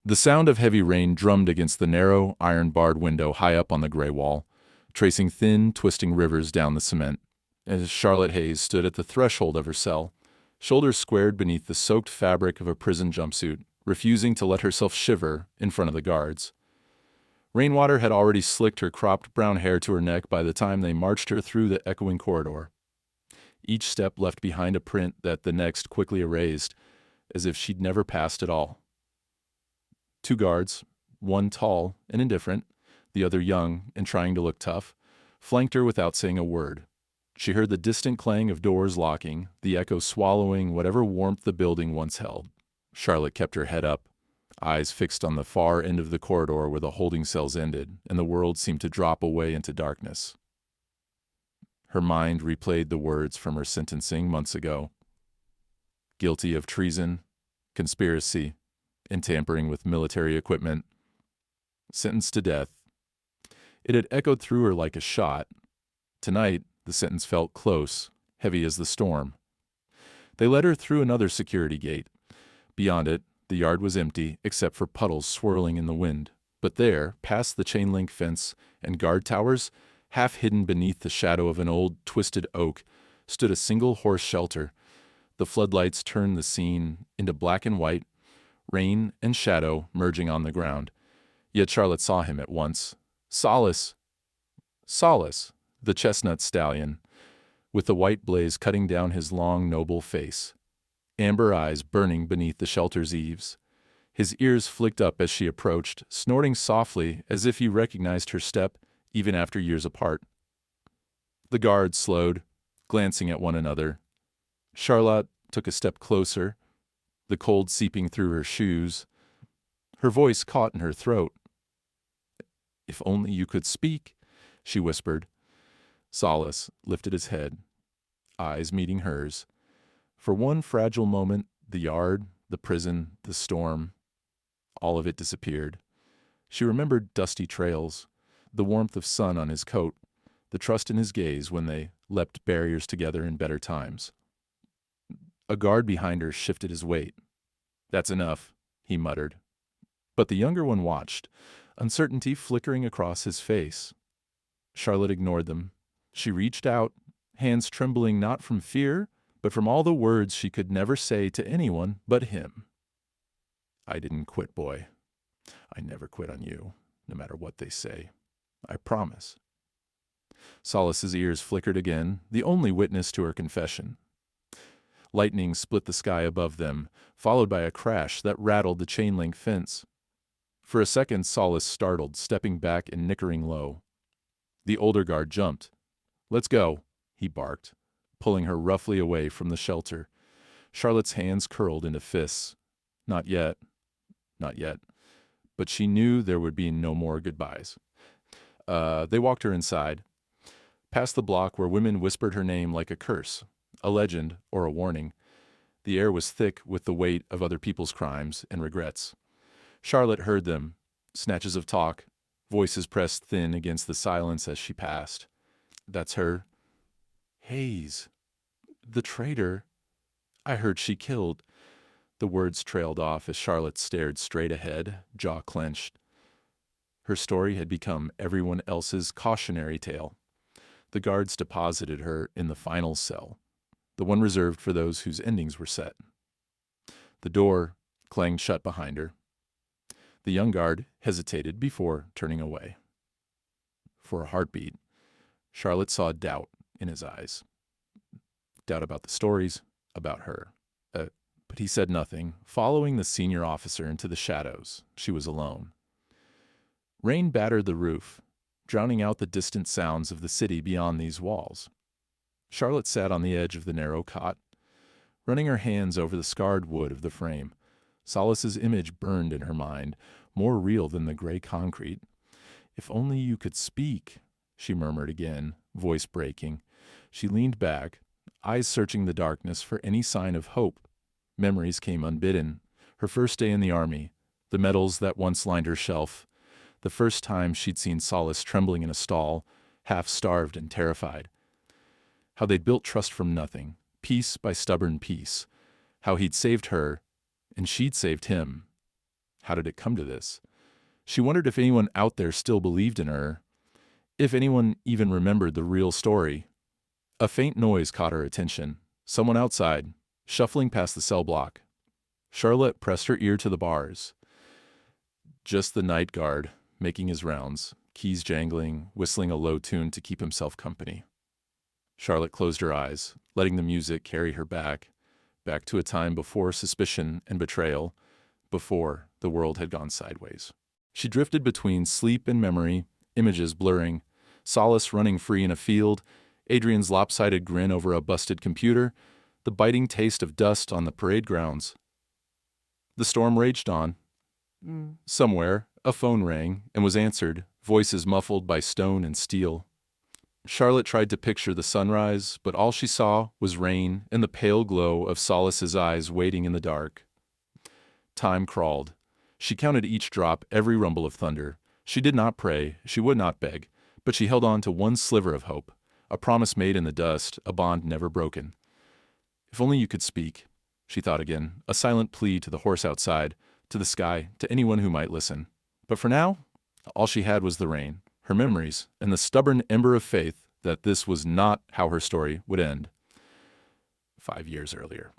The sound of heavy rain drummed against the narrow, iron-barred window high up on the gray wall, tracing thin, twisting rivers down the cement. As Charlotte Hayes stood at the threshold of her cell, shoulders squared beneath the soaked fabric of a prison jumpsuit, refusing to let herself shiver in front of the guards. Rainwater had already slicked her cropped brown hair to her neck by the time they marched her through the echoing corridor. Each step left behind a print that the next quickly erased, as if she'd never passed at all. Two guards, one tall and indifferent, the other young and trying to look tough, flanked her without saying a word. She heard the distant clang of doors locking, the echo swallowing whatever warmth the building once held. Charlotte kept her head up, eyes fixed on the far end of the corridor where the holding cells ended, and the world seemed to drop away into darkness. Her mind replayed the words from her sentencing months ago. Guilty of treason, conspiracy, and tampering with military equipment. Sentenced to death. It had echoed through her like a shot. Tonight, the sentence felt close, heavy as the storm. They led her through another security gate. Beyond it, the yard was empty except for puddles swirling in the wind. But there, past the chain-link fence and guard towers, half hidden beneath the shadow of an old, twisted oak, stood a single horse shelter. The floodlights turned the scene into black and white, rain and shadow merging on the ground. Yet Charlotte saw him at once. Solace! Solace, the chestnut stallion, with the white blaze cutting down his long, noble face. Amber eyes burning beneath the shelter's eaves. His ears flicked up as she approached, snorting softly as if he recognized her step, even after years apart. The guards slowed, glancing at one another. Charlotte took a step closer, the cold seeping through her shoes. Her voice caught in her throat. "If only you could speak," she whispered. Solace lifted his head, eyes meeting hers. For one fragile moment, the yard, the prison, the storm, all of it disappeared. She remembered dusty trails, the warmth of sun on his coat, the trust in his gaze when they leapt barriers together in better times. A guard behind her shifted his weight. "That's enough," he muttered. But the younger one watched, uncertainty flickering across his face. Charlotte ignored them. She reached out, hands trembling not from fear, but from all the words she could never say to anyone but him. "I didn't quit, boy. I never quit on you, no matter what they say. I promise." Solace's ears flickered again, the only witness to her confession. Lightning split the sky above them, followed by a crash that rattled the chain-link fence. For a second, Solace startled, stepping back and nickering low. The older guard jumped. "Let's go," he barked, pulling her roughly away from the shelter. Charlotte's hands curled into fists. Not yet. Not yet. But she knew there would be no more goodbyes. They walked her inside, past the block where women whispered her name like a curse, a legend, or a warning. The air was thick with the weight of other people's crimes and regrets. Charlotte heard them, snatches of talk, voices pressed thin against the silence as she passed. "That's her." "Hayes. The traitor. I heard she killed." The words trailed off as Charlotte stared straight ahead, jaw clenched. Her story had become everyone else's cautionary tale. The guards deposited her in the final cell, the one reserved for those whose endings were set. The door clanged shut behind her. The young guard hesitated before turning away. For a heartbeat, Charlotte saw doubt in his eyes. Doubt about the stories, about her. But he said nothing, following the senior officer into the shadows. She was alone. Rain battered the roof, drowning out the distant sounds of the city beyond these walls. Charlotte sat on the edge of the narrow cot, running her hands over the scarred wood of the frame. Solace's image burned in her mind, more real than the gray concrete. "If only you could speak," she murmured again, voice breaking. She leaned back, eyes searching the darkness for any sign of hope. Memories came unbidden. Her first day in the army, the medals that once lined her shelf, the first time she'd seen Solace trembling in a stall, half-starved and terrified. How they'd built trust from nothing, piece by stubborn piece. How he'd saved her, and she'd saved him. How did it come to this? She wondered if anyone out there still believed in her, if anyone even remembered the real story. A faint noise caught her attention. Someone outside, shuffling past the cell block. Charlotte pressed her ear to the bars. Just the night guard, making his rounds, keys jangling, whistling a low tune to keep himself company. Charlotte closed her eyes, letting the music carry her back to a time before suspicion and betrayal, before the world had gone sideways. She drifted between sleep and memory, images blurring, Solace running free in a field, Adrian's lopsided grin over a busted computer, the biting taste of dust on the parade grounds. The storm raged on. Somewhere, a phone rang and was answered, voices muffled by stone and steel. Charlotte tried to picture the sunrise, but all she saw was rain and the pale glow of Solace's eyes waiting in the dark. Time crawled. She counted each drop, every rumble of thunder. She did not pray, she would not beg, but she held on to one sliver of hope, a promise made in the dust, a bond never broken. If only you could speak, she thought again, a silent plea to the horse outside, to the sky, to anyone who might listen. But for now, all she had was the rain, her memories, and the stubborn ember of faith that this was not how her story would end. 5 years earlier.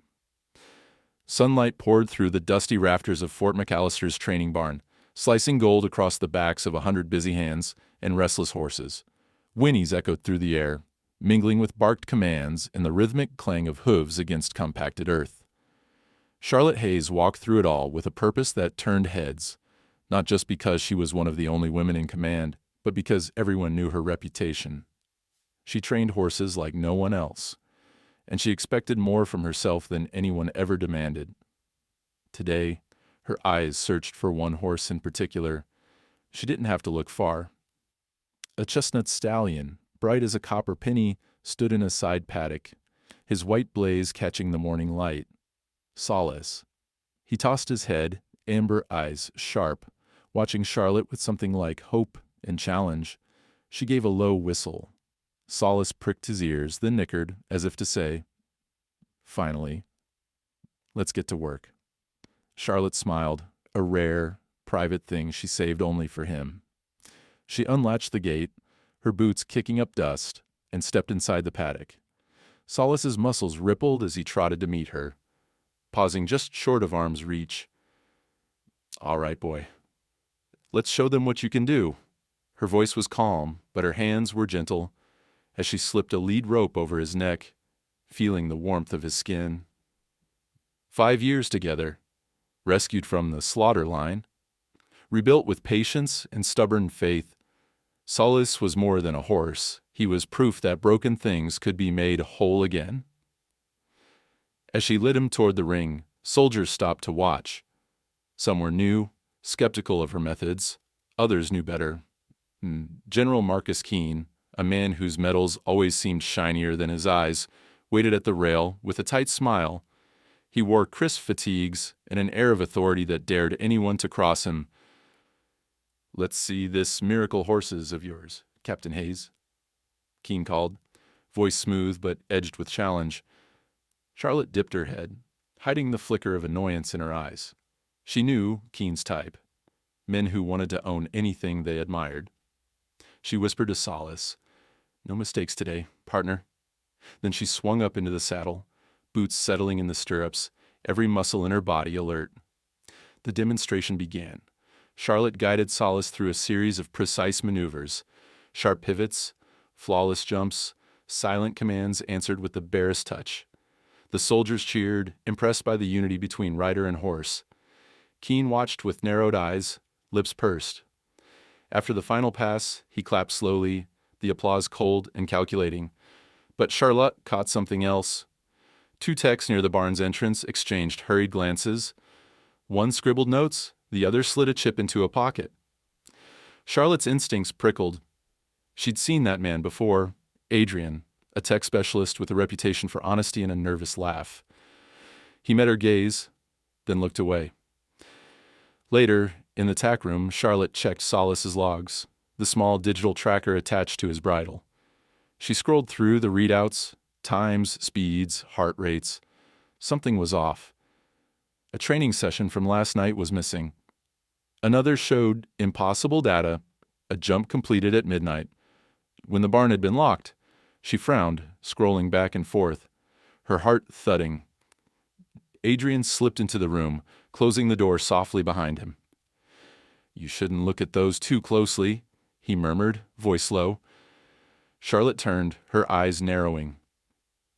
Sunlight poured through the dusty rafters of Fort McAllister's training barn, slicing gold across the backs of 100 busy hands and restless horses. Whinnies echoed through the air, mingling with barked commands and the rhythmic clang of hooves against compacted earth. Charlotte Hayes walked through it all with a purpose that turned heads, not just because she was one of the only women in command, but because everyone knew her reputation. She trained horses like no one else, and she expected more from herself than anyone ever demanded. Today, her eyes searched for one horse in particular. She didn't have to look far. A chestnut stallion, bright as a copper penny, stood in a side paddock, his white blaze catching the morning light. Solace. He tossed his head, amber eyes sharp, watching Charlotte with something like hope and challenge. She gave a low whistle. Solace pricked his ears, then nickered, as if to say, "Finally, let's get to work." Charlotte smiled, a rare, private thing she saved only for him. She unlatched the gate, her boots kicking up dust, and stepped inside the paddock. Solace's muscles rippled as he trotted to meet her, pausing just short of arm's reach. "All right, boy. Let's show them what you can do." Her voice was calm, but her hands were gentle as she slipped a lead rope over his neck, feeling the warmth of his skin. 5 years together, rescued from the slaughter line, rebuilt with patience and stubborn faith, Solace was more than a horse. He was proof that broken things could be made whole again. As she led him toward the ring, soldiers stopped to watch. Some were new, skeptical of her methods. Others knew better. General Marcus Keene, a man whose medals always seemed shinier than his eyes, waited at the rail with a tight smile. He wore crisp fatigues and an air of authority that dared anyone to cross him. "Let's see this miracle horses of yours, Captain Hayes," Keene called, voice smooth but edged with challenge. Charlotte dipped her head, hiding the flicker of annoyance in her eyes. She knew Keene's type, men who wanted to own anything they admired. She whispered to Solace, "No mistakes today, partner." Then she swung up into the saddle, boots settling in the stirrups, every muscle in her body alert. The demonstration began. Charlotte guided Solace through a series of precise maneuvers, sharp pivots, flawless jumps, silent commands answered with the barest touch. The soldiers cheered, impressed by the unity between rider and horse. Keene watched with narrowed eyes, lips pursed. After the final pass, he clapped slowly, the applause cold and calculating. But Charlotte caught something else. 2 techs near the barn's entrance exchanged hurried glances. One scribbled notes, the other slid a chip into a pocket. Charlotte's instincts prickled. She'd seen that man before, Adrian, a tech specialist with a reputation for honesty and a nervous laugh. He met her gaze, then looked away. Later, in the tack room, Charlotte checked Solace's logs, the small digital tracker attached to his bridle. She scrolled through the readouts, times, speeds, heart rates. Something was off. A training session from last night was missing. Another showed impossible data, a jump completed at midnight. When the barn had been locked, she frowned, scrolling back and forth, her heart thudding. Adrian slipped into the room, closing the door softly behind him. "You shouldn't look at those too closely," he murmured, voice low. Charlotte turned, her eyes narrowing.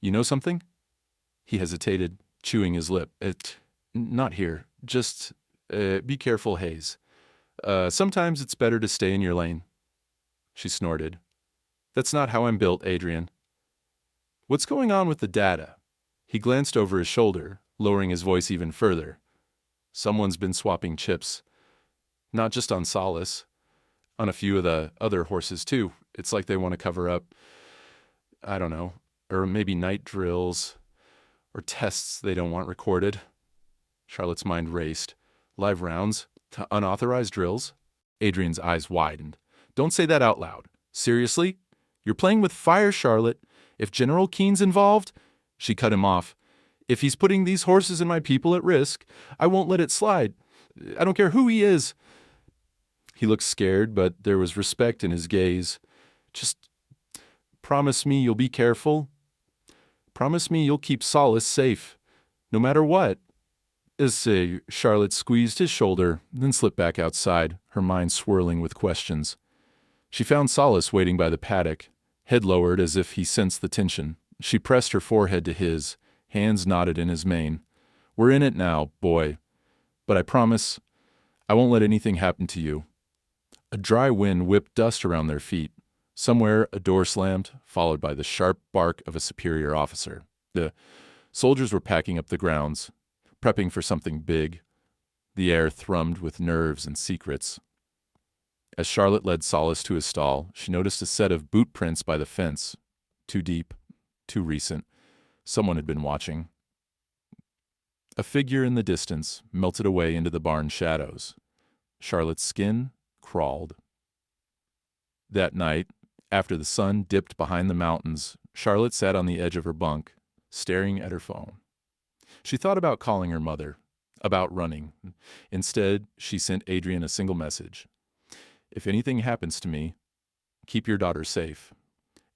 "You know something?" He hesitated, chewing his lip. Not here. Just, be careful, Hayes. Sometimes it's better to stay in your lane." She snorted. "That's not how I'm built, Adrian." "What's going on with the data?" He glanced over his shoulder, lowering his voice even further. "Someone's been swapping chips. Not just on Solace. On a few of the other horses, too. It's like they want to cover up, I don't know, or maybe night drills, or tests they don't want recorded." Charlotte's mind raced. "Live rounds? To unauthorized drills?" Adrian's eyes widened. "Don't say that out loud. Seriously? You're playing with fire, Charlotte. If General Keene's involved—" She cut him off. "If he's putting these horses and my people at risk, I won't let it slide. I don't care who he is." He looked scared, but there was respect in his gaze. "Just promise me you'll be careful. Promise me you'll keep Solace safe, no matter what." Charlotte squeezed his shoulder, then slipped back outside, her mind swirling with questions. She found Solace waiting by the paddock, head lowered as if he sensed the tension. She pressed her forehead to his, hands knotted in his mane. "We're in it now, boy. But I promise I won't let anything happen to you." A dry wind whipped dust around their feet. Somewhere a door slammed, followed by the sharp bark of a superior officer. The soldiers were packing up the grounds, prepping for something big. The air thrummed with nerves and secrets. As Charlotte led Solace to his stall, she noticed a set of boot prints by the fence. Too deep, too recent. Someone had been watching. A figure in the distance melted away into the barn shadows. Charlotte's skin crawled. That night, after the sun dipped behind the mountains, Charlotte sat on the edge of her bunk, staring at her phone. She thought about calling her mother, about running. Instead, she sent Adrian a single message. "If anything happens to me, keep your daughter safe,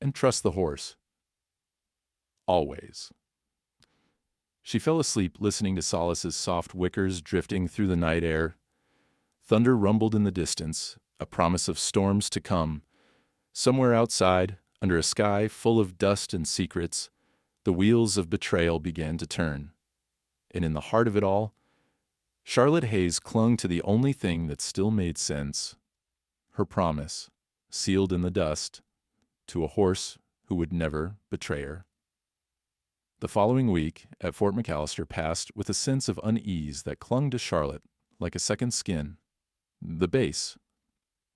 and trust the horse. Always." She fell asleep listening to Solace's soft wickers drifting through the night air. Thunder rumbled in the distance, a promise of storms to come. Somewhere outside, under a sky full of dust and secrets, the wheels of betrayal began to turn. And in the heart of it all, Charlotte Hayes clung to the only thing that still made sense: her promise, sealed in the dust, to a horse who would never betray her. The following week at Fort McAllister passed with a sense of unease that clung to Charlotte like a second skin. The base,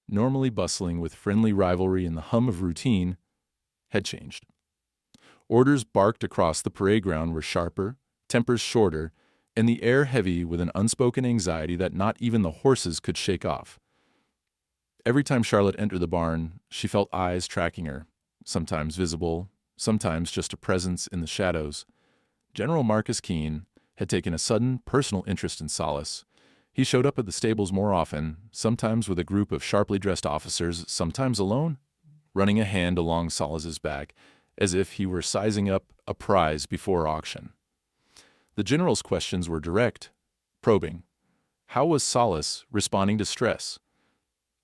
normally bustling with friendly rivalry and the hum of routine, had changed. Orders barked across the parade ground were sharper, tempers shorter, and the air heavy with an unspoken anxiety that not even the horses could shake off. Every time Charlotte entered the barn, she felt eyes tracking her, sometimes visible, sometimes just a presence in the shadows. General Marcus Keene had taken a sudden personal interest in Solace. He showed up at the stables more often, sometimes with a group of sharply dressed officers, sometimes alone, running a hand along Solace's back, as if he were sizing up a prize before auction. The general's questions were direct, probing. How was Solace responding to stress?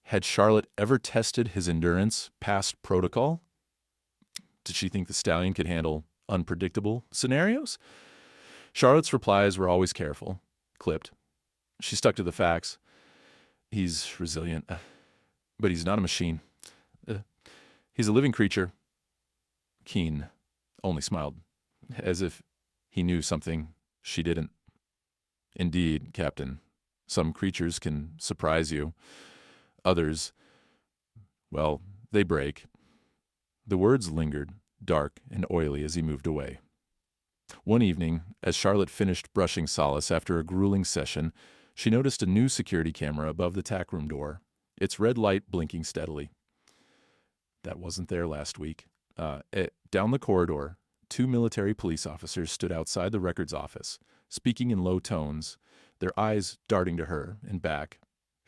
Had Charlotte ever tested his endurance past protocol? Did she think the stallion could handle unpredictable scenarios? Charlotte's replies were always careful, clipped. She stuck to the facts. He's resilient, but he's not a machine. He's a living creature. Keene only smiled, as if he knew something she didn't. Indeed, Captain, some creatures can surprise you. Others, well, they break. The words lingered, dark and oily, as he moved away. One evening, as Charlotte finished brushing Solace after a grueling session, she noticed a new security camera above the tackroom door, its red light blinking steadily. That wasn't there last week. Down the corridor, 2 military police officers stood outside the records office, speaking in low tones, their eyes darting to her and back.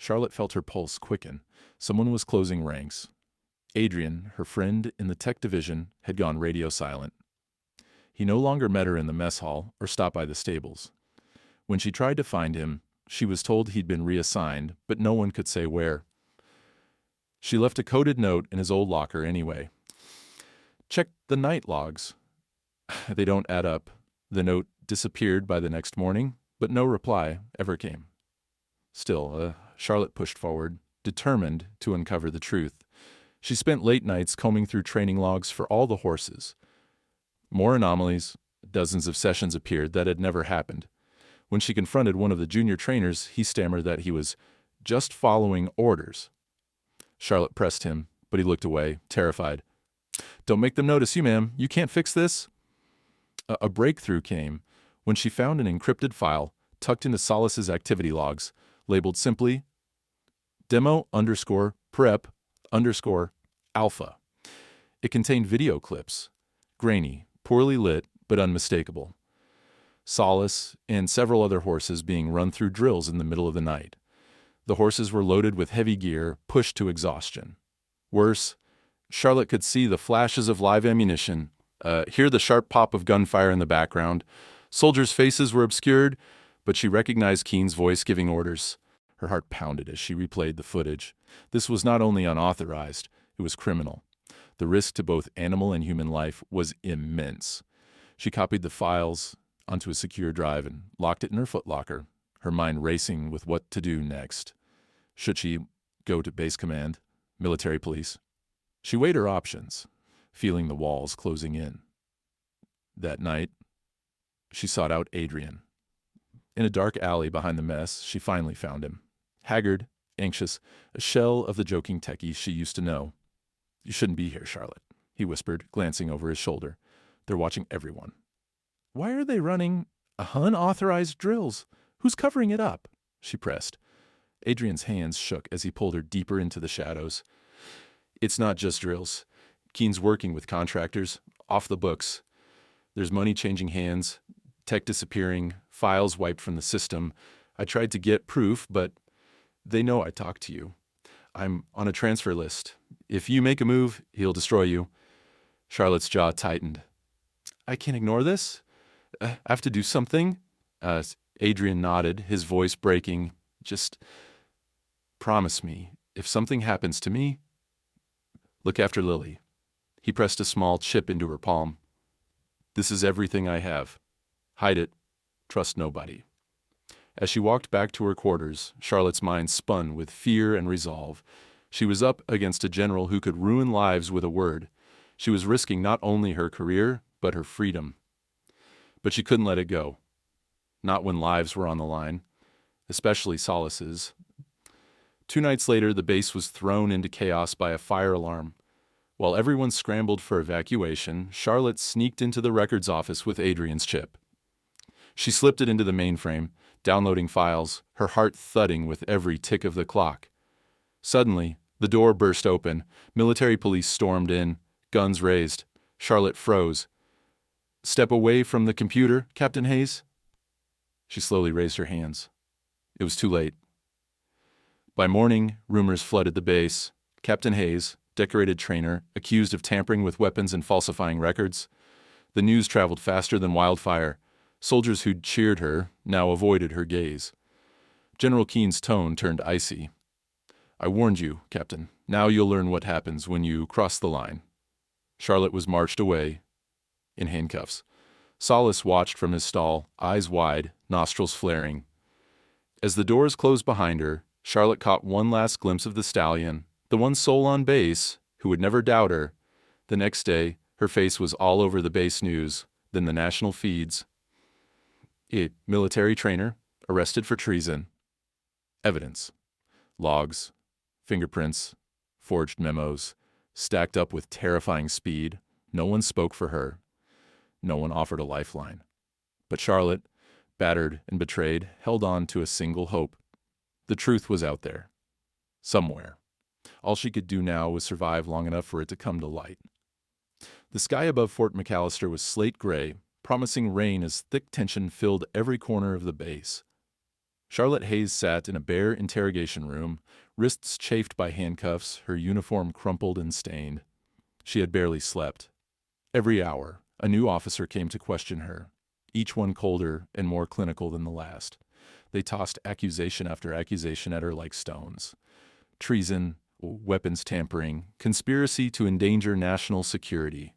Charlotte felt her pulse quicken. Someone was closing ranks. Adrian, her friend in the tech division, had gone radio silent. He no longer met her in the mess hall or stopped by the stables. When she tried to find him, she was told he'd been reassigned, but no one could say where. She left a coded note in his old locker anyway. Check the night logs. They don't add up. The note disappeared by the next morning, but no reply ever came. Still, Charlotte pushed forward, determined to uncover the truth. She spent late nights combing through training logs for all the horses. More anomalies, dozens of sessions appeared that had never happened. When she confronted one of the junior trainers, he stammered that he was just following orders. Charlotte pressed him, but he looked away, terrified. Don't make them notice you, ma'am. You can't fix this. A breakthrough came when she found an encrypted file tucked into Solace's activity logs, labeled simply demo_prep_alpha. It contained video clips, grainy, poorly lit, but unmistakable. Solace and several other horses being run through drills in the middle of the night. The horses were loaded with heavy gear, pushed to exhaustion. Worse, Charlotte could see the flashes of live ammunition, hear the sharp pop of gunfire in the background. Soldiers' faces were obscured, but she recognized Keen's voice giving orders. Her heart pounded as she replayed the footage. This was not only unauthorized, it was criminal. The risk to both animal and human life was immense. She copied the files onto a secure drive and locked it in her footlocker, her mind racing with what to do next. Should she go to base command, military police? She weighed her options, feeling the walls closing in. That night, she sought out Adrian. In a dark alley behind the mess, she finally found him. Haggard, anxious, a shell of the joking techie she used to know. You shouldn't be here, Charlotte, he whispered, glancing over his shoulder. They're watching everyone. Why are they running unauthorized drills? Who's covering it up? She pressed. Adrian's hands shook as he pulled her deeper into the shadows. It's not just drills. Keen's working with contractors, off the books. There's money changing hands, tech disappearing, files wiped from the system. I tried to get proof, but they know I talked to you. I'm on a transfer list. If you make a move, he'll destroy you. Charlotte's jaw tightened. I can't ignore this? I have to do something? Adrian nodded, his voice breaking. Just promise me, if something happens to me, look after Lily. He pressed a small chip into her palm. This is everything I have. Hide it. Trust nobody. As she walked back to her quarters, Charlotte's mind spun with fear and resolve. She was up against a general who could ruin lives with a word. She was risking not only her career, but her freedom. But she couldn't let it go. Not when lives were on the line, especially Solace's. 2 nights later, the base was thrown into chaos by a fire alarm. While everyone scrambled for evacuation, Charlotte sneaked into the records office with Adrian's chip. She slipped it into the mainframe, downloading files, her heart thudding with every tick of the clock. Suddenly, the door burst open. Military police stormed in, guns raised. Charlotte froze. Step away from the computer, Captain Hayes? She slowly raised her hands. It was too late. By morning, rumors flooded the base. Captain Hayes, decorated trainer, accused of tampering with weapons and falsifying records. The news traveled faster than wildfire. Soldiers who'd cheered her now avoided her gaze. General Keen's tone turned icy. I warned you, Captain. Now you'll learn what happens when you cross the line. Charlotte was marched away in handcuffs. Solace watched from his stall, eyes wide, nostrils flaring. As the doors closed behind her, Charlotte caught one last glimpse of the stallion, the one soul on base who would never doubt her. The next day, her face was all over the base news, then the national feeds. A military trainer arrested for treason. Evidence. Logs, fingerprints, forged memos, stacked up with terrifying speed. No one spoke for her. No one offered a lifeline. But Charlotte, battered and betrayed, held on to a single hope. The truth was out there. Somewhere. All she could do now was survive long enough for it to come to light. The sky above Fort McAllister was slate gray, promising rain as thick tension filled every corner of the base. Charlotte Hayes sat in a bare interrogation room, wrists chafed by handcuffs, her uniform crumpled and stained. She had barely slept. Every hour, a new officer came to question her, each one colder and more clinical than the last. They tossed accusation after accusation at her like stones. Treason, weapons tampering, conspiracy to endanger national security.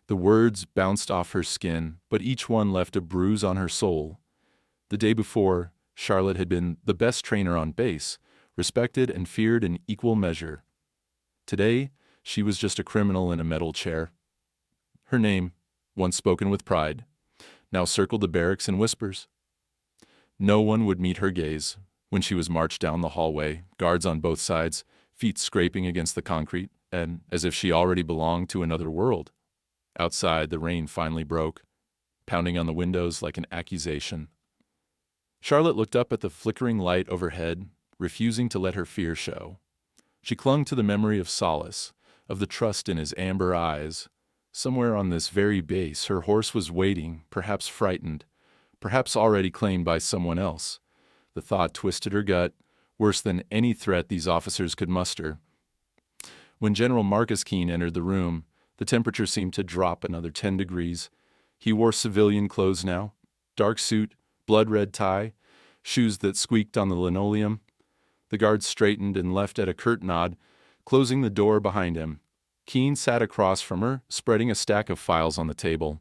The words bounced off her skin, but each one left a bruise on her soul. The day before, Charlotte had been the best trainer on base, respected and feared in equal measure. Today, she was just a criminal in a metal chair. Her name, once spoken with pride, now circled the barracks in whispers. No one would meet her gaze when she was marched down the hallway, guards on both sides, feet scraping against the concrete, and as if she already belonged to another world. Outside, the rain finally broke, pounding on the windows like an accusation. Charlotte looked up at the flickering light overhead, refusing to let her fear show. She clung to the memory of Solace, of the trust in his amber eyes. Somewhere on this very base, her horse was waiting, perhaps frightened, perhaps already claimed by someone else. The thought twisted her gut, worse than any threat these officers could muster. When General Marcus Keene entered the room, the temperature seemed to drop another 10 degrees. He wore civilian clothes now, dark suit, blood-red tie, shoes that squeaked on the linoleum. The guard straightened and left at a curt nod, closing the door behind him. Keene sat across from her, spreading a stack of files on the table.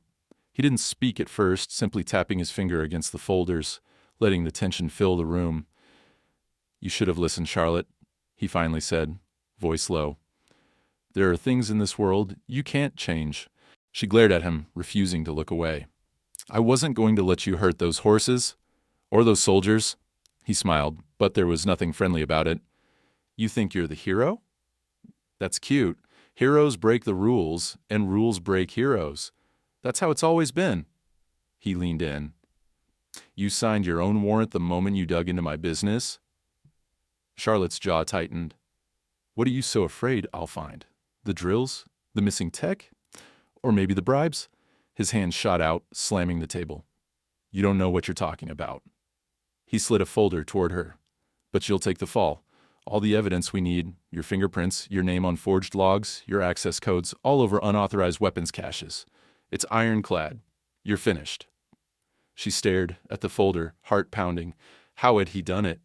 He didn't speak at first, simply tapping his finger against the folders, letting the tension fill the room. "You should have listened, Charlotte," he finally said, voice low. "There are things in this world you can't change." She glared at him, refusing to look away. "I wasn't going to let you hurt those horses, or those soldiers." He smiled, but there was nothing friendly about it. "You think you're the hero? That's cute. Heroes break the rules, and rules break heroes. That's how it's always been." He leaned in. "You signed your own warrant the moment you dug into my business?" Charlotte's jaw tightened. "What are you so afraid I'll find? The drills? The missing tech? Or maybe the bribes?" His hand shot out, slamming the table. "You don't know what you're talking about." He slid a folder toward her. "But you'll take the fall. All the evidence we need, your fingerprints, your name on forged logs, your access codes, all over unauthorized weapons caches. It's ironclad. You're finished." She stared at the folder, heart pounding. How had he done it?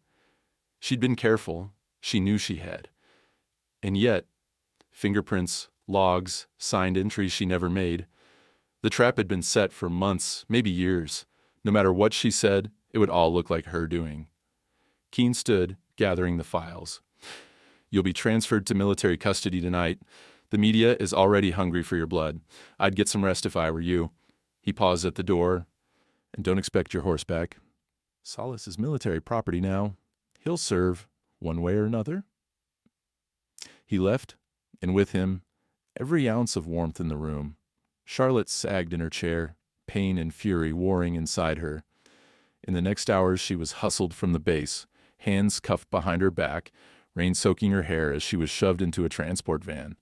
She'd been careful. She knew she had. And yet, fingerprints, logs, signed entries she never made. The trap had been set for months, maybe years. No matter what she said, it would all look like her doing. Keene stood, gathering the files. "You'll be transferred to military custody tonight. The media is already hungry for your blood. I'd get some rest if I were you." He paused at the door. "And don't expect your horse back. Solace is military property now. He'll serve, one way or another." He left, and with him, every ounce of warmth in the room. Charlotte sagged in her chair, pain and fury warring inside her. In the next hours she was hustled from the base, hands cuffed behind her back, rain soaking her hair as she was shoved into a transport van.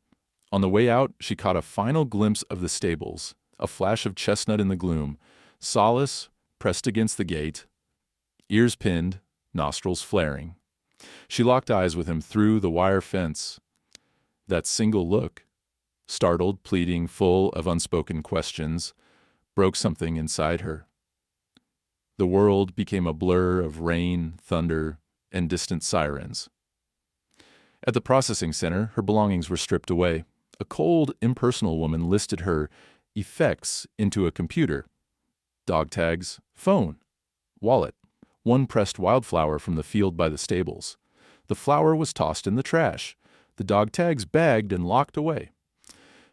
On the way out, she caught a final glimpse of the stables, a flash of chestnut in the gloom, Solace pressed against the gate, ears pinned, nostrils flaring. She locked eyes with him through the wire fence. That single look, startled, pleading, full of unspoken questions, broke something inside her. The world became a blur of rain, thunder, and distant sirens. At the processing center, her belongings were stripped away. A cold, impersonal woman listed her effects into a computer. Dog tags, phone, wallet, one pressed wildflower from the field by the stables. The flower was tossed in the trash. The dog tags bagged and locked away.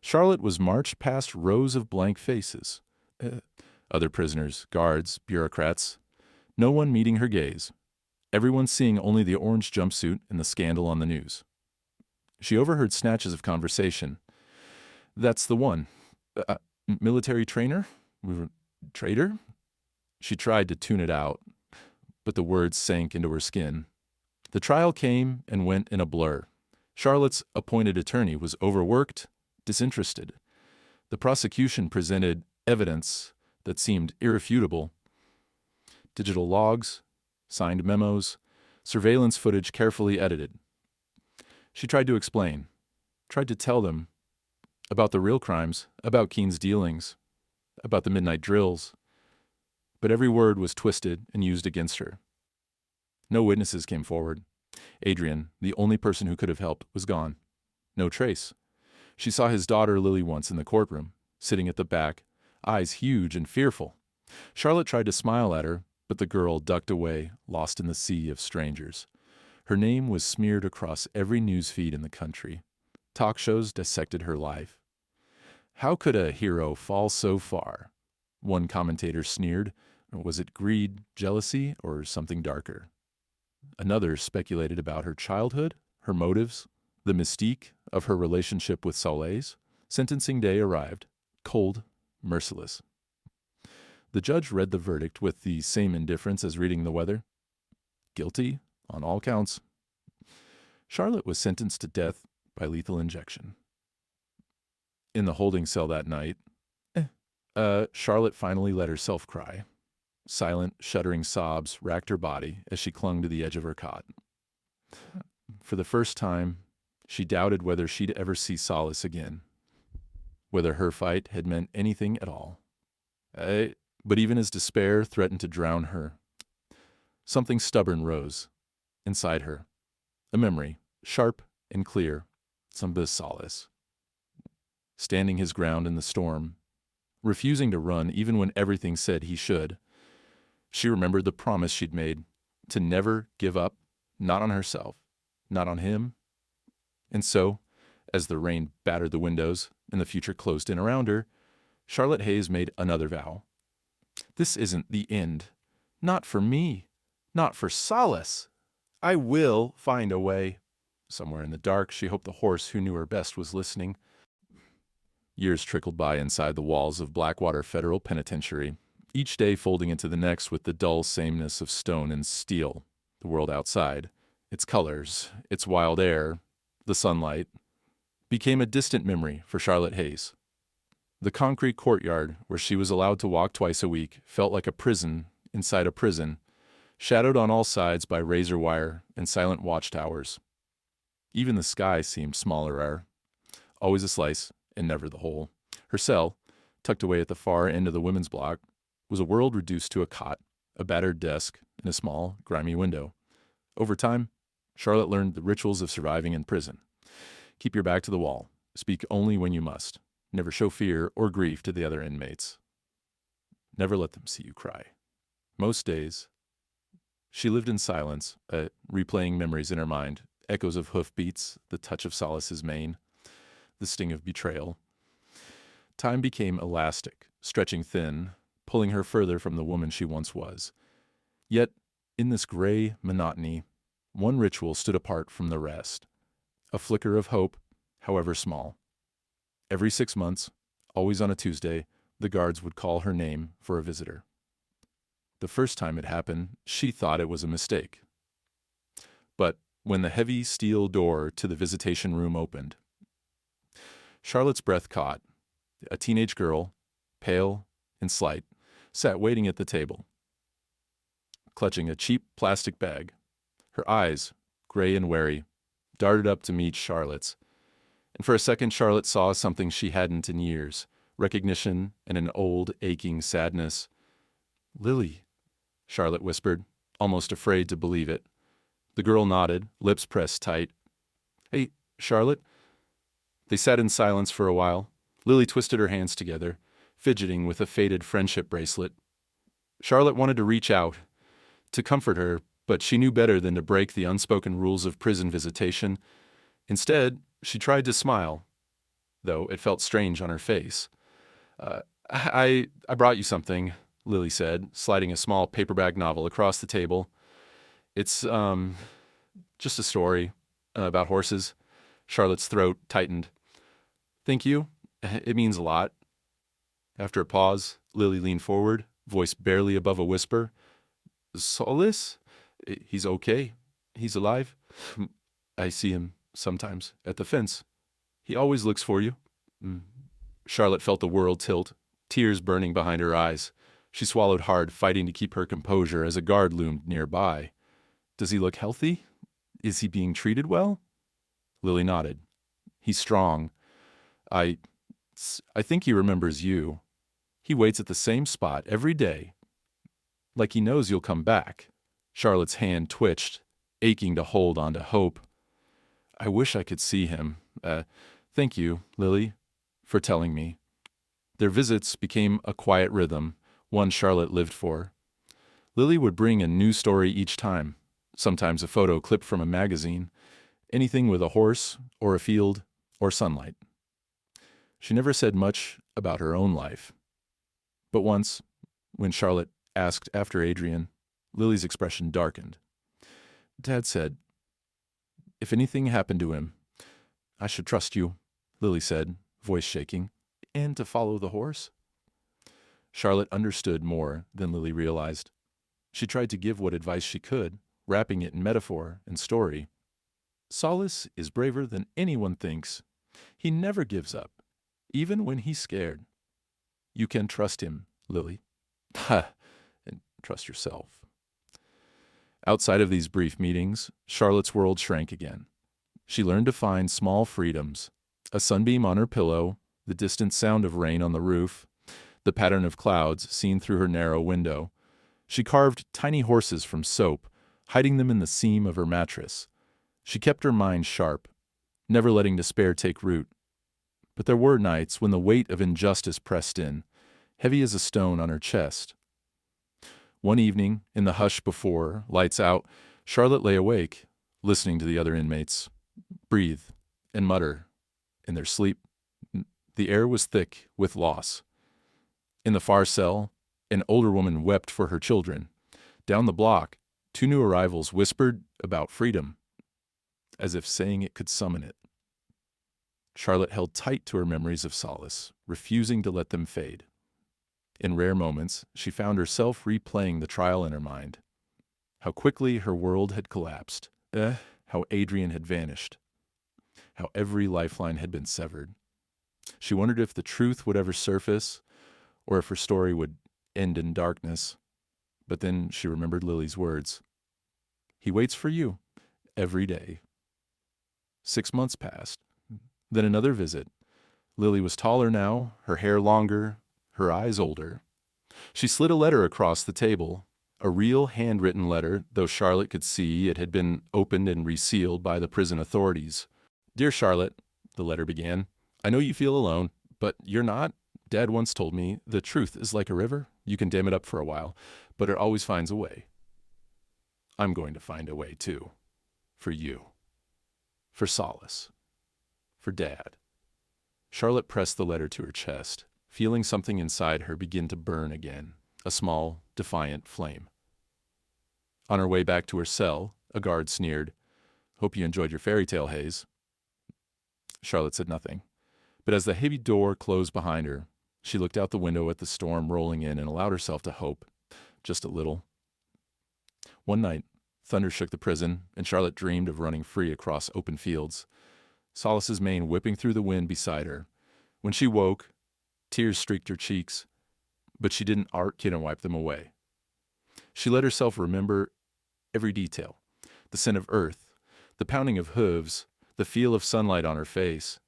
Charlotte was marched past rows of blank faces. Other prisoners, guards, bureaucrats. No one meeting her gaze. Everyone seeing only the orange jumpsuit and the scandal on the news. She overheard snatches of conversation. "That's the one. Military trainer? Traitor?" She tried to tune it out, but the words sank into her skin. The trial came and went in a blur. Charlotte's appointed attorney was overworked, disinterested. The prosecution presented evidence that seemed irrefutable. Digital logs, signed memos, surveillance footage carefully edited. She tried to explain, tried to tell them about the real crimes, about Keene's dealings, about the midnight drills, but every word was twisted and used against her. No witnesses came forward. Adrian, the only person who could have helped, was gone. No trace. She saw his daughter Lily once in the courtroom, sitting at the back, eyes huge and fearful. Charlotte tried to smile at her, but the girl ducked away, lost in the sea of strangers. Her name was smeared across every news feed in the country. Talk shows dissected her life. How could a hero fall so far? One commentator sneered. Was it greed, jealousy, or something darker? Another speculated about her childhood, her motives, the mystique of her relationship with Solace. Sentencing day arrived, cold, merciless. The judge read the verdict with the same indifference as reading the weather. Guilty on all counts. Charlotte was sentenced to death by lethal injection. In the holding cell that night, Charlotte finally let herself cry. Silent, shuddering sobs racked her body as she clung to the edge of her cot. For the first time, she doubted whether she'd ever see Solace again, whether her fight had meant anything at all. But even as despair threatened to drown her, something stubborn rose inside her. A memory, sharp and clear, some Solace. Standing his ground in the storm, refusing to run even when everything said he should. She remembered the promise she'd made to never give up, not on herself, not on him. And so, as the rain battered the windows and the future closed in around her, Charlotte Hayes made another vow. This isn't the end. Not for me. Not for Solace. I will find a way. Somewhere in the dark, she hoped the horse who knew her best was listening. Years trickled by inside the walls of Blackwater Federal Penitentiary, each day folding into the next with the dull sameness of stone and steel. The world outside, its colors, its wild air, the sunlight, became a distant memory for Charlotte Hayes. The concrete courtyard where she was allowed to walk twice a week felt like a prison inside a prison, shadowed on all sides by razor wire and silent watchtowers. Even the sky seemed smaller, always a slice and never the whole. Her cell, tucked away at the far end of the women's block, was a world reduced to a cot, a battered desk, and a small, grimy window. Over time, Charlotte learned the rituals of surviving in prison. Keep your back to the wall. Speak only when you must. Never show fear or grief to the other inmates. Never let them see you cry. Most days, she lived in silence, replaying memories in her mind, echoes of hoofbeats, the touch of Solace's mane, the sting of betrayal. Time became elastic, stretching thin, pulling her further from the woman she once was. Yet, in this gray monotony, one ritual stood apart from the rest. A flicker of hope, however small. Every 6 months, always on a Tuesday, the guards would call her name for a visitor. The first time it happened, she thought it was a mistake. But when the heavy steel door to the visitation room opened, Charlotte's breath caught. A teenage girl, pale and slight, sat waiting at the table, clutching a cheap plastic bag. Her eyes, gray and wary, darted up to meet Charlotte's. And for a second, Charlotte saw something she hadn't in years, recognition and an old, aching sadness. "Lily," Charlotte whispered, almost afraid to believe it. The girl nodded, lips pressed tight. "Hey, Charlotte." They sat in silence for a while. Lily twisted her hands together, fidgeting with a faded friendship bracelet. Charlotte wanted to reach out, to comfort her, but she knew better than to break the unspoken rules of prison visitation. Instead, she tried to smile, though it felt strange on her face. I brought you something," Lily said, sliding a small paperback novel across the table. "It's, just a story about horses." Charlotte's throat tightened. "Thank you. It means a lot." After a pause, Lily leaned forward, voice barely above a whisper. "Solace? He's okay. He's alive. I see him sometimes at the fence. He always looks for you." Charlotte felt the world tilt, tears burning behind her eyes. She swallowed hard, fighting to keep her composure as a guard loomed nearby. Does he look healthy? Is he being treated well? Lily nodded. He's strong. I think he remembers you. He waits at the same spot every day, like he knows you'll come back. Charlotte's hand twitched, aching to hold on to hope. I wish I could see him. Thank you, Lily, for telling me. Their visits became a quiet rhythm, one Charlotte lived for. Lily would bring a new story each time, sometimes a photo clipped from a magazine, anything with a horse or a field or sunlight. She never said much about her own life. But once, when Charlotte asked after Adrian, Lily's expression darkened. Dad said, if anything happened to him, I should trust you, Lily said, voice shaking, and to follow the horse. Charlotte understood more than Lily realized. She tried to give what advice she could, wrapping it in metaphor and story. Solace is braver than anyone thinks. He never gives up, even when he's scared. You can trust him, Lily. Ha! And trust yourself. Outside of these brief meetings, Charlotte's world shrank again. She learned to find small freedoms, a sunbeam on her pillow, the distant sound of rain on the roof, the pattern of clouds seen through her narrow window. She carved tiny horses from soap, hiding them in the seam of her mattress. She kept her mind sharp, never letting despair take root. But there were nights when the weight of injustice pressed in, heavy as a stone on her chest. One evening, in the hush before lights out, Charlotte lay awake, listening to the other inmates breathe and mutter in their sleep. The air was thick with loss. In the far cell, an older woman wept for her children. Down the block, 2 new arrivals whispered about freedom, as if saying it could summon it. Charlotte held tight to her memories of Solace, refusing to let them fade. In rare moments, she found herself replaying the trial in her mind. How quickly her world had collapsed. How Adrian had vanished. How every lifeline had been severed. She wondered if the truth would ever surface, or if her story would end in darkness. But then she remembered Lily's words. He waits for you, every day. 6 months passed. Then another visit. Lily was taller now, her hair longer, her eyes older. She slid a letter across the table, a real handwritten letter, though Charlotte could see it had been opened and resealed by the prison authorities. Dear Charlotte, the letter began, I know you feel alone, but you're not. Dad once told me, the truth is like a river. You can dam it up for a while, but it always finds a way. I'm going to find a way, too. For you. For Solace. For Dad. Charlotte pressed the letter to her chest, feeling something inside her begin to burn again, a small, defiant flame. On her way back to her cell, a guard sneered, Hope you enjoyed your fairy tale, Hayes. Charlotte said nothing, but as the heavy door closed behind her, she looked out the window at the storm rolling in and allowed herself to hope, just a little. One night, thunder shook the prison, and Charlotte dreamed of running free across open fields, Solace's mane whipping through the wind beside her. When she woke, tears streaked her cheeks, but she didn't wipe them away. She let herself remember every detail, the scent of earth, the pounding of hooves, the feel of sunlight on her face.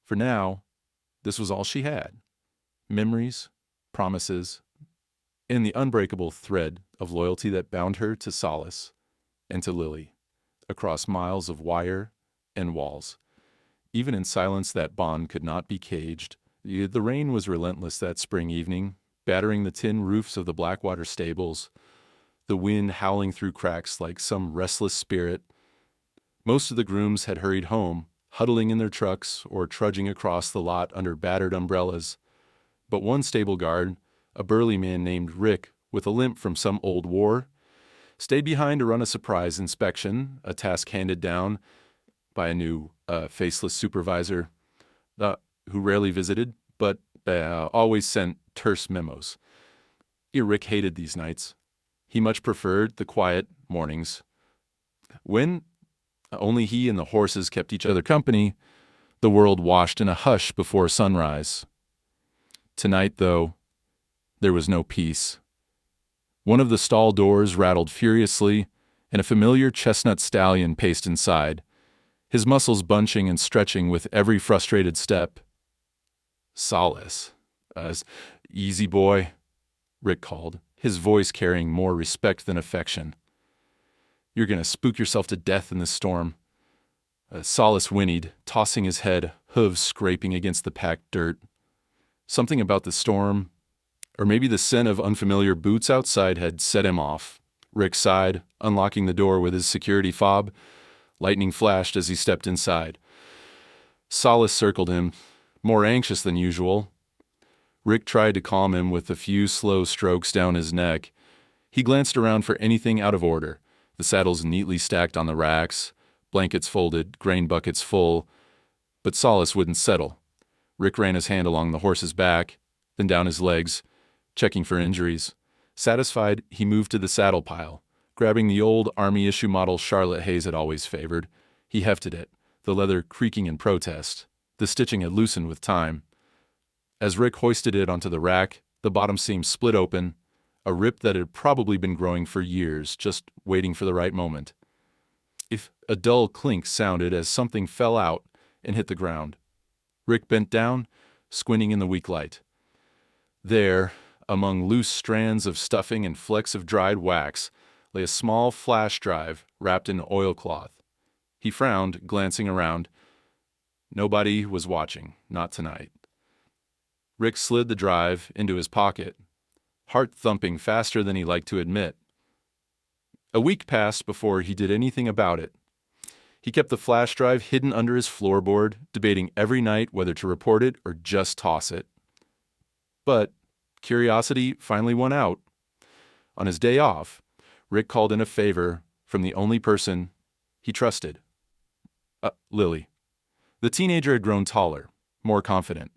For now, this was all she had. Memories, promises, and the unbreakable thread of loyalty that bound her to Solace and to Lily, across miles of wire and walls. Even in silence, that bond could not be caged. The rain was relentless that spring evening, battering the tin roofs of the Blackwater stables, the wind howling through cracks like some restless spirit. Most of the grooms had hurried home, huddling in their trucks or trudging across the lot under battered umbrellas. But one stable guard, a burly man named Rick with a limp from some old war, stayed behind to run a surprise inspection, a task handed down by a new faceless supervisor who rarely visited, but always sent terse memos. Rick hated these nights. He much preferred the quiet mornings, when only he and the horses kept each other company, the world washed in a hush before sunrise. Tonight, though, There was no peace. One of the stall doors rattled furiously, and a familiar chestnut stallion paced inside, his muscles bunching and stretching with every frustrated step. Solace. Easy boy, Rick called, his voice carrying more respect than affection. You're going to spook yourself to death in this storm. Solace whinnied, tossing his head, hooves scraping against the packed dirt. Something about the storm, or maybe the scent of unfamiliar boots outside, had set him off. Rick sighed, unlocking the door with his security fob. Lightning flashed as he stepped inside. Solace circled him, more anxious than usual. Rick tried to calm him with a few slow strokes down his neck. He glanced around for anything out of order, the saddles neatly stacked on the racks, blankets folded, grain buckets full. But Solace wouldn't settle. Rick ran his hand along the horse's back, then down his legs, checking for injuries. Satisfied, he moved to the saddle pile. Grabbing the old Army-issue model Charlotte Hayes had always favored, he hefted it, the leather creaking in protest. The stitching had loosened with time. As Rick hoisted it onto the rack, the bottom seam split open, a rip that had probably been growing for years, just waiting for the right moment. If a dull clink sounded as something fell out and hit the ground. Rick bent down, squinting in the weak light. There, among loose strands of stuffing and flecks of dried wax, lay a small flash drive wrapped in oilcloth. He frowned, glancing around. Nobody was watching, not tonight. Rick slid the drive into his pocket, heart thumping faster than he liked to admit. A week passed before he did anything about it. He kept the flash drive hidden under his floorboard, debating every night whether to report it or just toss it. But curiosity finally won out. On his day off, Rick called in a favor from the only person he trusted. Lily. The teenager had grown taller, more confident.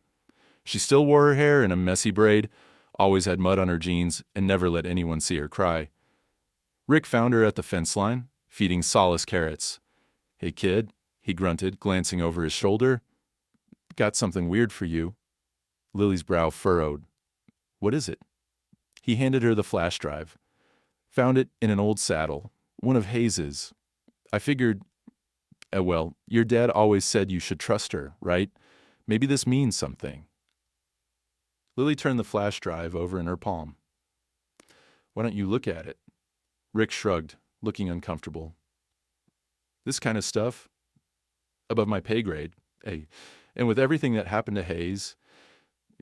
She still wore her hair in a messy braid, always had mud on her jeans, and never let anyone see her cry. Rick found her at the fence line, feeding Solace carrots. "Hey, kid," he grunted, glancing over his shoulder. "Got something weird for you." Lily's brow furrowed. "What is it?" He handed her the flash drive. "Found it in an old saddle, one of Hayes's. I figured, well, your dad always said you should trust her, right? Maybe this means something." Lily turned the flash drive over in her palm. "Why don't you look at it?" Rick shrugged, looking uncomfortable. "This kind of stuff, above my pay grade. Hey, and with everything that happened to Hayes,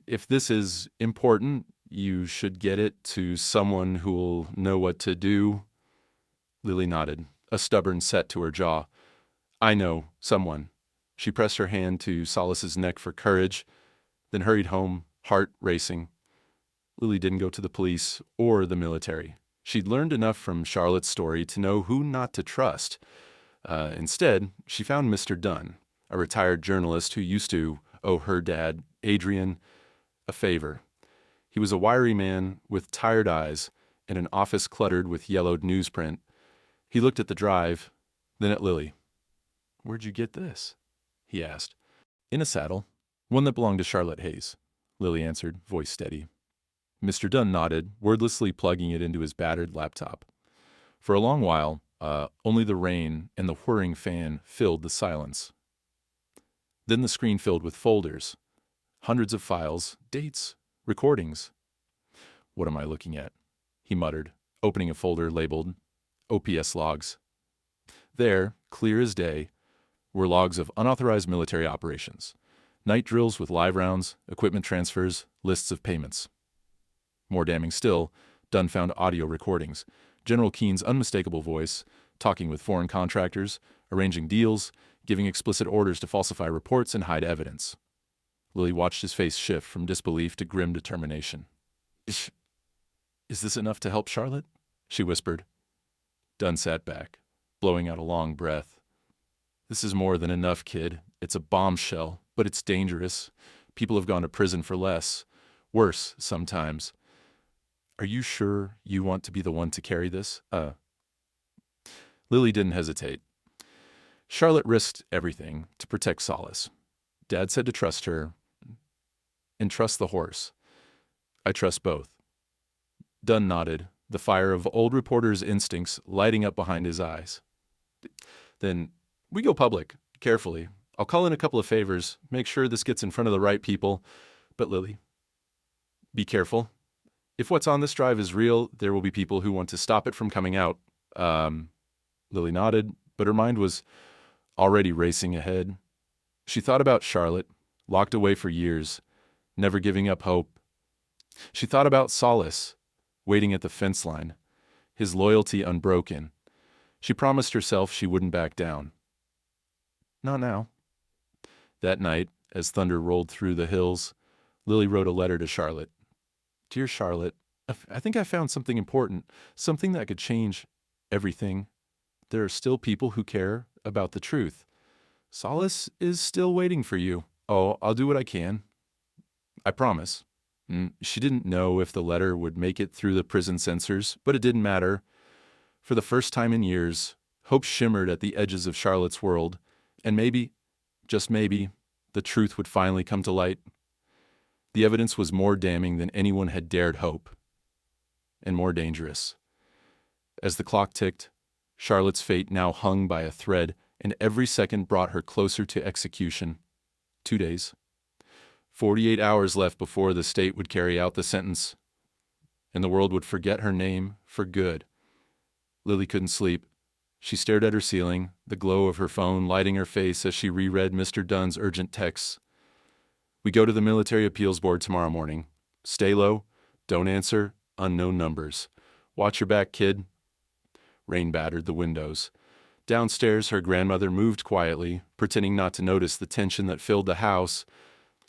if this is important, you should get it to someone who'll know what to do." Lily nodded, a stubborn set to her jaw. "I know, someone." She pressed her hand to Solace's neck for courage, then hurried home, heart racing. Lily didn't go to the police or the military. She'd learned enough from Charlotte's story to know who not to trust. Instead, she found Mr. Dunn, a retired journalist who used to owe her dad, Adrian, a favor. He was a wiry man with tired eyes and an office cluttered with yellowed newsprint. He looked at the drive, then at Lily. "Where'd you get this?" he asked. "In a saddle, one that belonged to Charlotte Hayes," Lily answered, voice steady. Mr. Dunn nodded, wordlessly plugging it into his battered laptop. For a long while, only the rain and the whirring fan filled the silence. Then the screen filled with folders, hundreds of files, dates, recordings. "What am I looking at?" he muttered, opening a folder labeled OPS logs. There, clear as day, were logs of unauthorized military operations, night drills with live rounds, equipment transfers, lists of payments. More damning still, Dunn found audio recordings, General Keene's unmistakable voice, talking with foreign contractors, arranging deals, giving explicit orders to falsify reports and hide evidence. Lily watched his face shift from disbelief to grim determination. Is this enough to help Charlotte?" she whispered. Dunn sat back, blowing out a long breath. "This is more than enough, kid. It's a bombshell, but it's dangerous. People have gone to prison for less. Worse, sometimes. Are you sure you want to be the one to carry this?" Lily didn't hesitate. Charlotte risked everything to protect Solace. Dad said to trust her and trust the horse. I trust both. Dunn nodded, the fire of old reporter's instincts lighting up behind his eyes. Then we go public, carefully. I'll call in a couple of favors, make sure this gets in front of the right people. But Lily, be careful. If what's on this drive is real, there will be people who want to stop it from coming out. Lily nodded, but her mind was already racing ahead. She thought about Charlotte, locked away for years, never giving up hope. She thought about Solace, waiting at the fence line, his loyalty unbroken. She promised herself she wouldn't back down. Not now. That night, as thunder rolled through the hills, Lily wrote a letter to Charlotte. Dear Charlotte, I think I found something important, something that could change everything. There are still people who care about the truth. Solace is still waiting for you. Oh, I'll do what I can. I promise. She didn't know if the letter would make it through the prison censors, but it didn't matter. For the first time in years, hope shimmered at the edges of Charlotte's world, and maybe, just maybe, the truth would finally come to light. The evidence was more damning than anyone had dared hope, and more dangerous. As the clock ticked, Charlotte's fate now hung by a thread, and every second brought her closer to execution. 2 days. 48 hours left before the state would carry out the sentence, and the world would forget her name for good. Lily couldn't sleep. She stared at her ceiling, the glow of her phone lighting her face as she reread Mr. Dunn's urgent texts. We go to the Military Appeals Board tomorrow morning. Stay low, don't answer, unknown numbers. Watch your back, kid. Rain battered the windows. Downstairs, her grandmother moved quietly, pretending not to notice the tension that filled the house.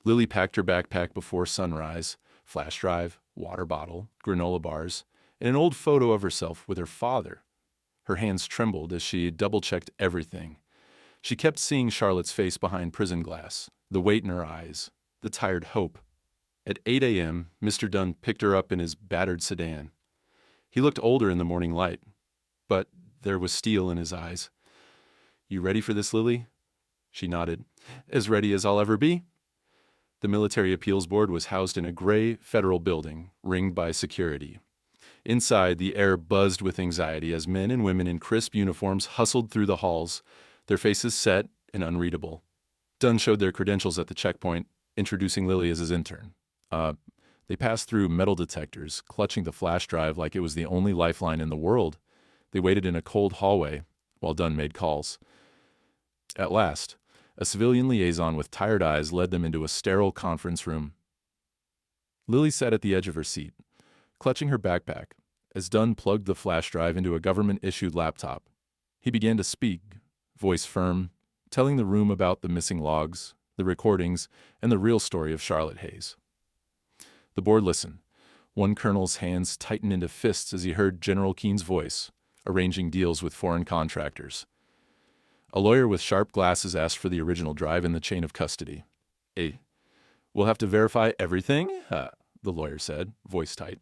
Lily packed her backpack before sunrise, flash drive, water bottle, granola bars, and an old photo of herself with her father. Her hands trembled as she double-checked everything. She kept seeing Charlotte's face behind prison glass, the weight in her eyes, the tired hope. At 8 a.m., Mr. Dunn picked her up in his battered sedan. He looked older in the morning light, but there was steel in his eyes. You ready for this, Lily? She nodded. As ready as I'll ever be. The Military Appeals Board was housed in a gray federal building, ringed by security. Inside, the air buzzed with anxiety as men and women in crisp uniforms hustled through the halls, their faces set and unreadable. Dunn showed their credentials at the checkpoint, introducing Lily as his intern. They passed through metal detectors, clutching the flash drive like it was the only lifeline in the world. They waited in a cold hallway while Dunn made calls. At last, a civilian liaison with tired eyes led them into a sterile conference room. Lily sat at the edge of her seat, clutching her backpack, as Dunn plugged the flash drive into a government-issued laptop. He began to speak, voice firm, telling the room about the missing logs, the recordings, and the real story of Charlotte Hayes. The board listened. One colonel's hands tightened into fists as he heard General Keene's voice, arranging deals with foreign contractors. A lawyer with sharp glasses asked for the original drive in the chain of custody. We'll have to verify everything, the lawyer said, voice tight.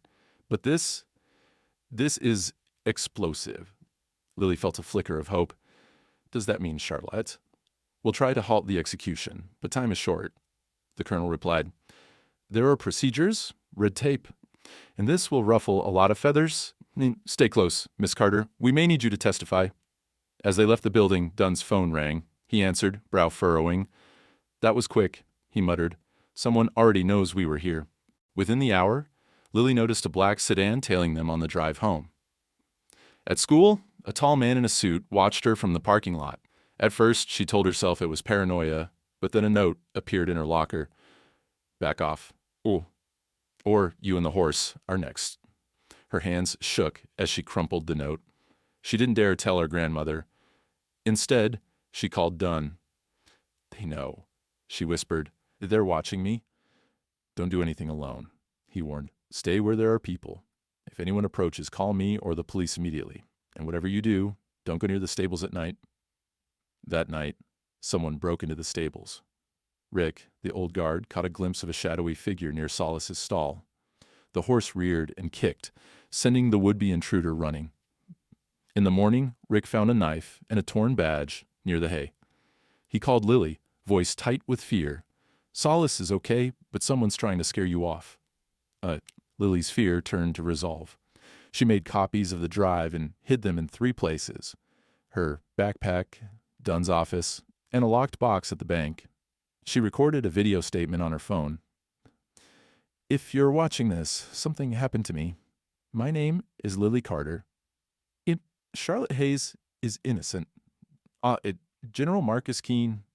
But this is explosive. Lily felt a flicker of hope. Does that mean Charlotte? We'll try to halt the execution, but time is short. The colonel replied. There are procedures, red tape, and this will ruffle a lot of feathers. Stay close, Miss Carter. We may need you to testify. As they left the building, Dunn's phone rang. He answered, brow furrowing. That was quick, he muttered. Someone already knows we were here. Within the hour, Lily noticed a black sedan tailing them on the drive home. At school, a tall man in a suit watched her from the parking lot. At first, she told herself it was paranoia, but then a note appeared in her locker. Back off. Oh. Or you and the horse are next. Her hands shook as she crumpled the note. She didn't dare tell her grandmother. Instead, she called Dunn. They know, she whispered. They're watching me. Don't do anything alone, he warned. Stay where there are people. If anyone approaches, call me or the police immediately. And whatever you do, don't go near the stables at night. That night, someone broke into the stables. Rick, the old guard, caught a glimpse of a shadowy figure near Solace's stall. The horse reared and kicked, sending the would-be intruder running. In the morning, Rick found a knife and a torn badge near the hay. He called Lily, voice tight with fear. Solace is okay, but someone's trying to scare you off. Lily's fear turned to resolve. She made copies of the drive and hid them in 3 places: her backpack, Dunn's office, and a locked box at the bank. She recorded a video statement on her phone. "If you're watching this, something happened to me. My name is Lily Carter. Charlotte Hayes is innocent. General Marcus Keene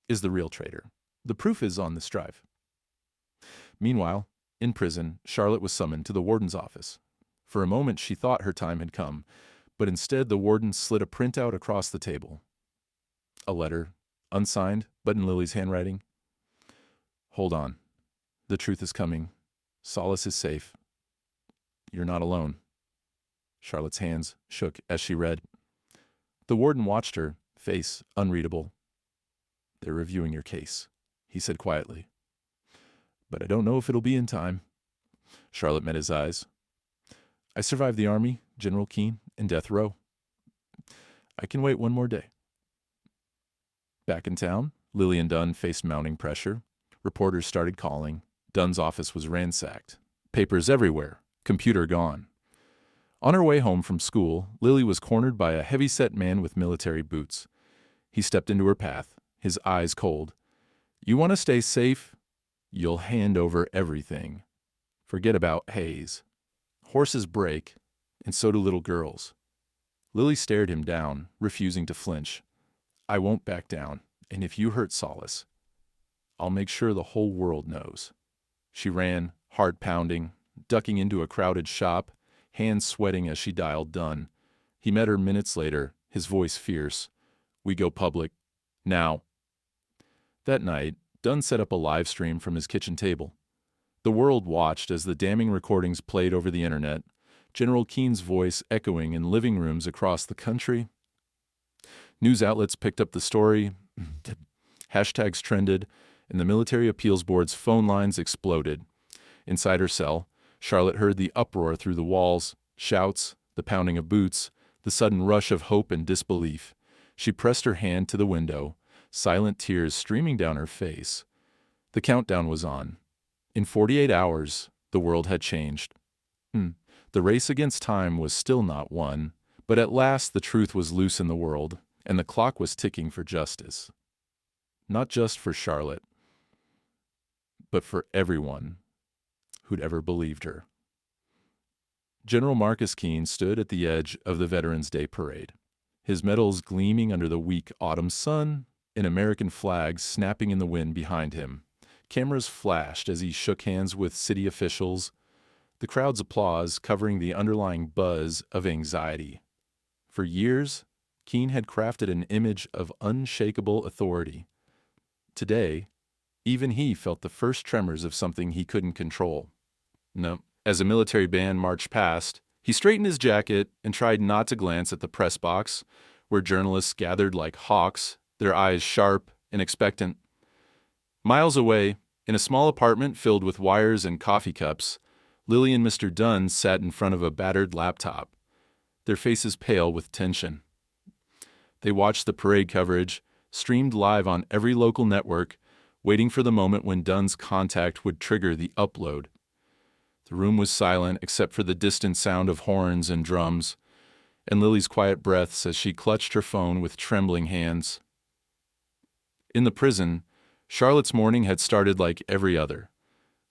is the real traitor. The proof is on this drive." Meanwhile, in prison, Charlotte was summoned to the warden's office. For a moment she thought her time had come, but instead the warden slid a printout across the table. A letter, unsigned, but in Lily's handwriting. "Hold on. The truth is coming. Solace is safe. You're not alone." Charlotte's hands shook as she read. The warden watched her, face unreadable. "They're reviewing your case," he said quietly. "But I don't know if it'll be in time." Charlotte met his eyes. "I survived the army, General Keene, and death row. I can wait one more day." Back in town, Lily and Dunn faced mounting pressure. Reporters started calling. Dunn's office was ransacked. Papers everywhere. Computer gone. On her way home from school, Lily was cornered by a heavy-set man with military boots. He stepped into her path, his eyes cold. "You want to stay safe? You'll hand over everything. Forget about Hayes. Horses break, and so do little girls." Lily stared him down, refusing to flinch. "I won't back down, and if you hurt Solace, I'll make sure the whole world knows." She ran, heart pounding, ducking into a crowded shop, hands sweating as she dialed Dunn. He met her minutes later, his voice fierce. "We go public. Now." That night, Dunn set up a live stream from his kitchen table. The world watched as the damning recordings played over the internet, General Keene's voice echoing in living rooms across the country. News outlets picked up the story, hashtags trended, and the Military Appeals Board's phone lines exploded. Inside her cell, Charlotte heard the uproar through the walls, shouts, the pounding of boots, the sudden rush of hope and disbelief. She pressed her hand to the window, silent tears streaming down her face. The countdown was on. In 48 hours, the world had changed. The race against time was still not won, but at last the truth was loose in the world, and the clock was ticking for justice. Not just for Charlotte, but for everyone who'd ever believed her. General Marcus Keene stood at the edge of the Veterans Day Parade, his medals gleaming under the weak autumn sun, an American flag snapping in the wind behind him. Cameras flashed as he shook hands with city officials, the crowd's applause covering the underlying buzz of anxiety. For years, Keene had crafted an image of unshakable authority. Today, even he felt the first tremors of something he couldn't control. No. As a military band marched past, he straightened his jacket and tried not to glance at the press box, where journalists gathered like hawks, their eyes sharp and expectant. Miles away, in a small apartment filled with wires and coffee cups, Lily and Mr. Dunn sat in front of a battered laptop, their faces pale with tension. They watched the parade coverage, streamed live on every local network, waiting for the moment when Dunn's contact would trigger the upload. The room was silent except for the distant sound of horns and drums, and Lily's quiet breaths as she clutched her phone with trembling hands. In the prison, Charlotte's morning had started like every other.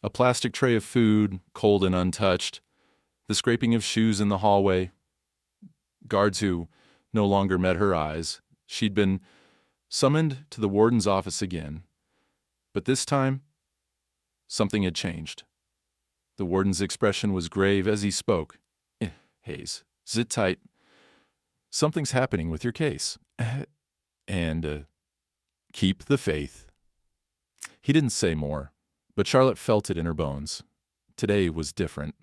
A plastic tray of food, cold and untouched, the scraping of shoes in the hallway, guards who no longer met her eyes. She'd been summoned to the warden's office again. But this time, something had changed. The warden's expression was grave as he spoke. "Hayes, sit tight. Something's happening with your case. And keep the faith." He didn't say more, but Charlotte felt it in her bones. Today was different.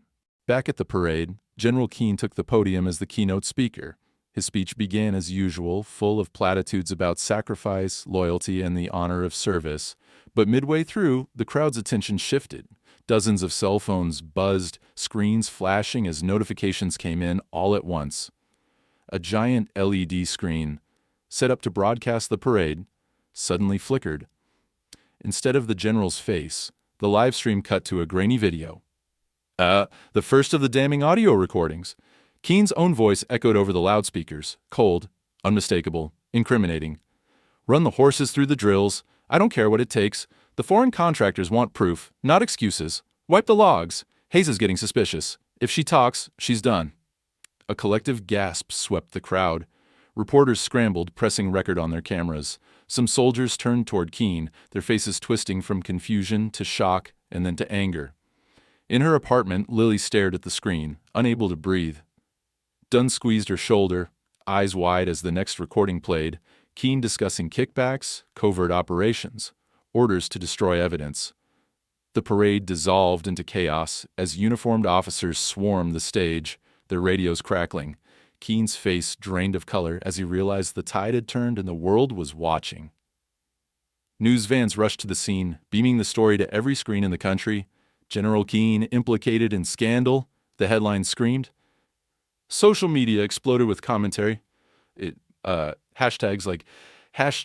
Back at the parade, General Keene took the podium as the keynote speaker. His speech began as usual, full of platitudes about sacrifice, loyalty, and the honor of service. But midway through, the crowd's attention shifted. Dozens of cell phones buzzed, screens flashing as notifications came in all at once. A giant LED screen, set up to broadcast the parade, suddenly flickered. Instead of the general's face, the live stream cut to a grainy video. The first of the damning audio recordings. Keene's own voice echoed over the loudspeakers, cold, unmistakable, incriminating. Run the horses through the drills. I don't care what it takes. The foreign contractors want proof, not excuses. Wipe the logs. Hayes is getting suspicious. If she talks, she's done. A collective gasp swept the crowd. Reporters scrambled, pressing record on their cameras. Some soldiers turned toward Keene, their faces twisting from confusion to shock and then to anger. In her apartment, Lily stared at the screen, unable to breathe. Dunn squeezed her shoulder, eyes wide as the next recording played, Keene discussing kickbacks, covert operations, orders to destroy evidence. The parade dissolved into chaos as uniformed officers swarmed the stage, their radios crackling. Keene's face drained of color as he realized the tide had turned and the world was watching. News vans rushed to the scene, beaming the story to every screen in the country. General Keene implicated in scandal, the headline screamed. Social media exploded with commentary. Hashtags like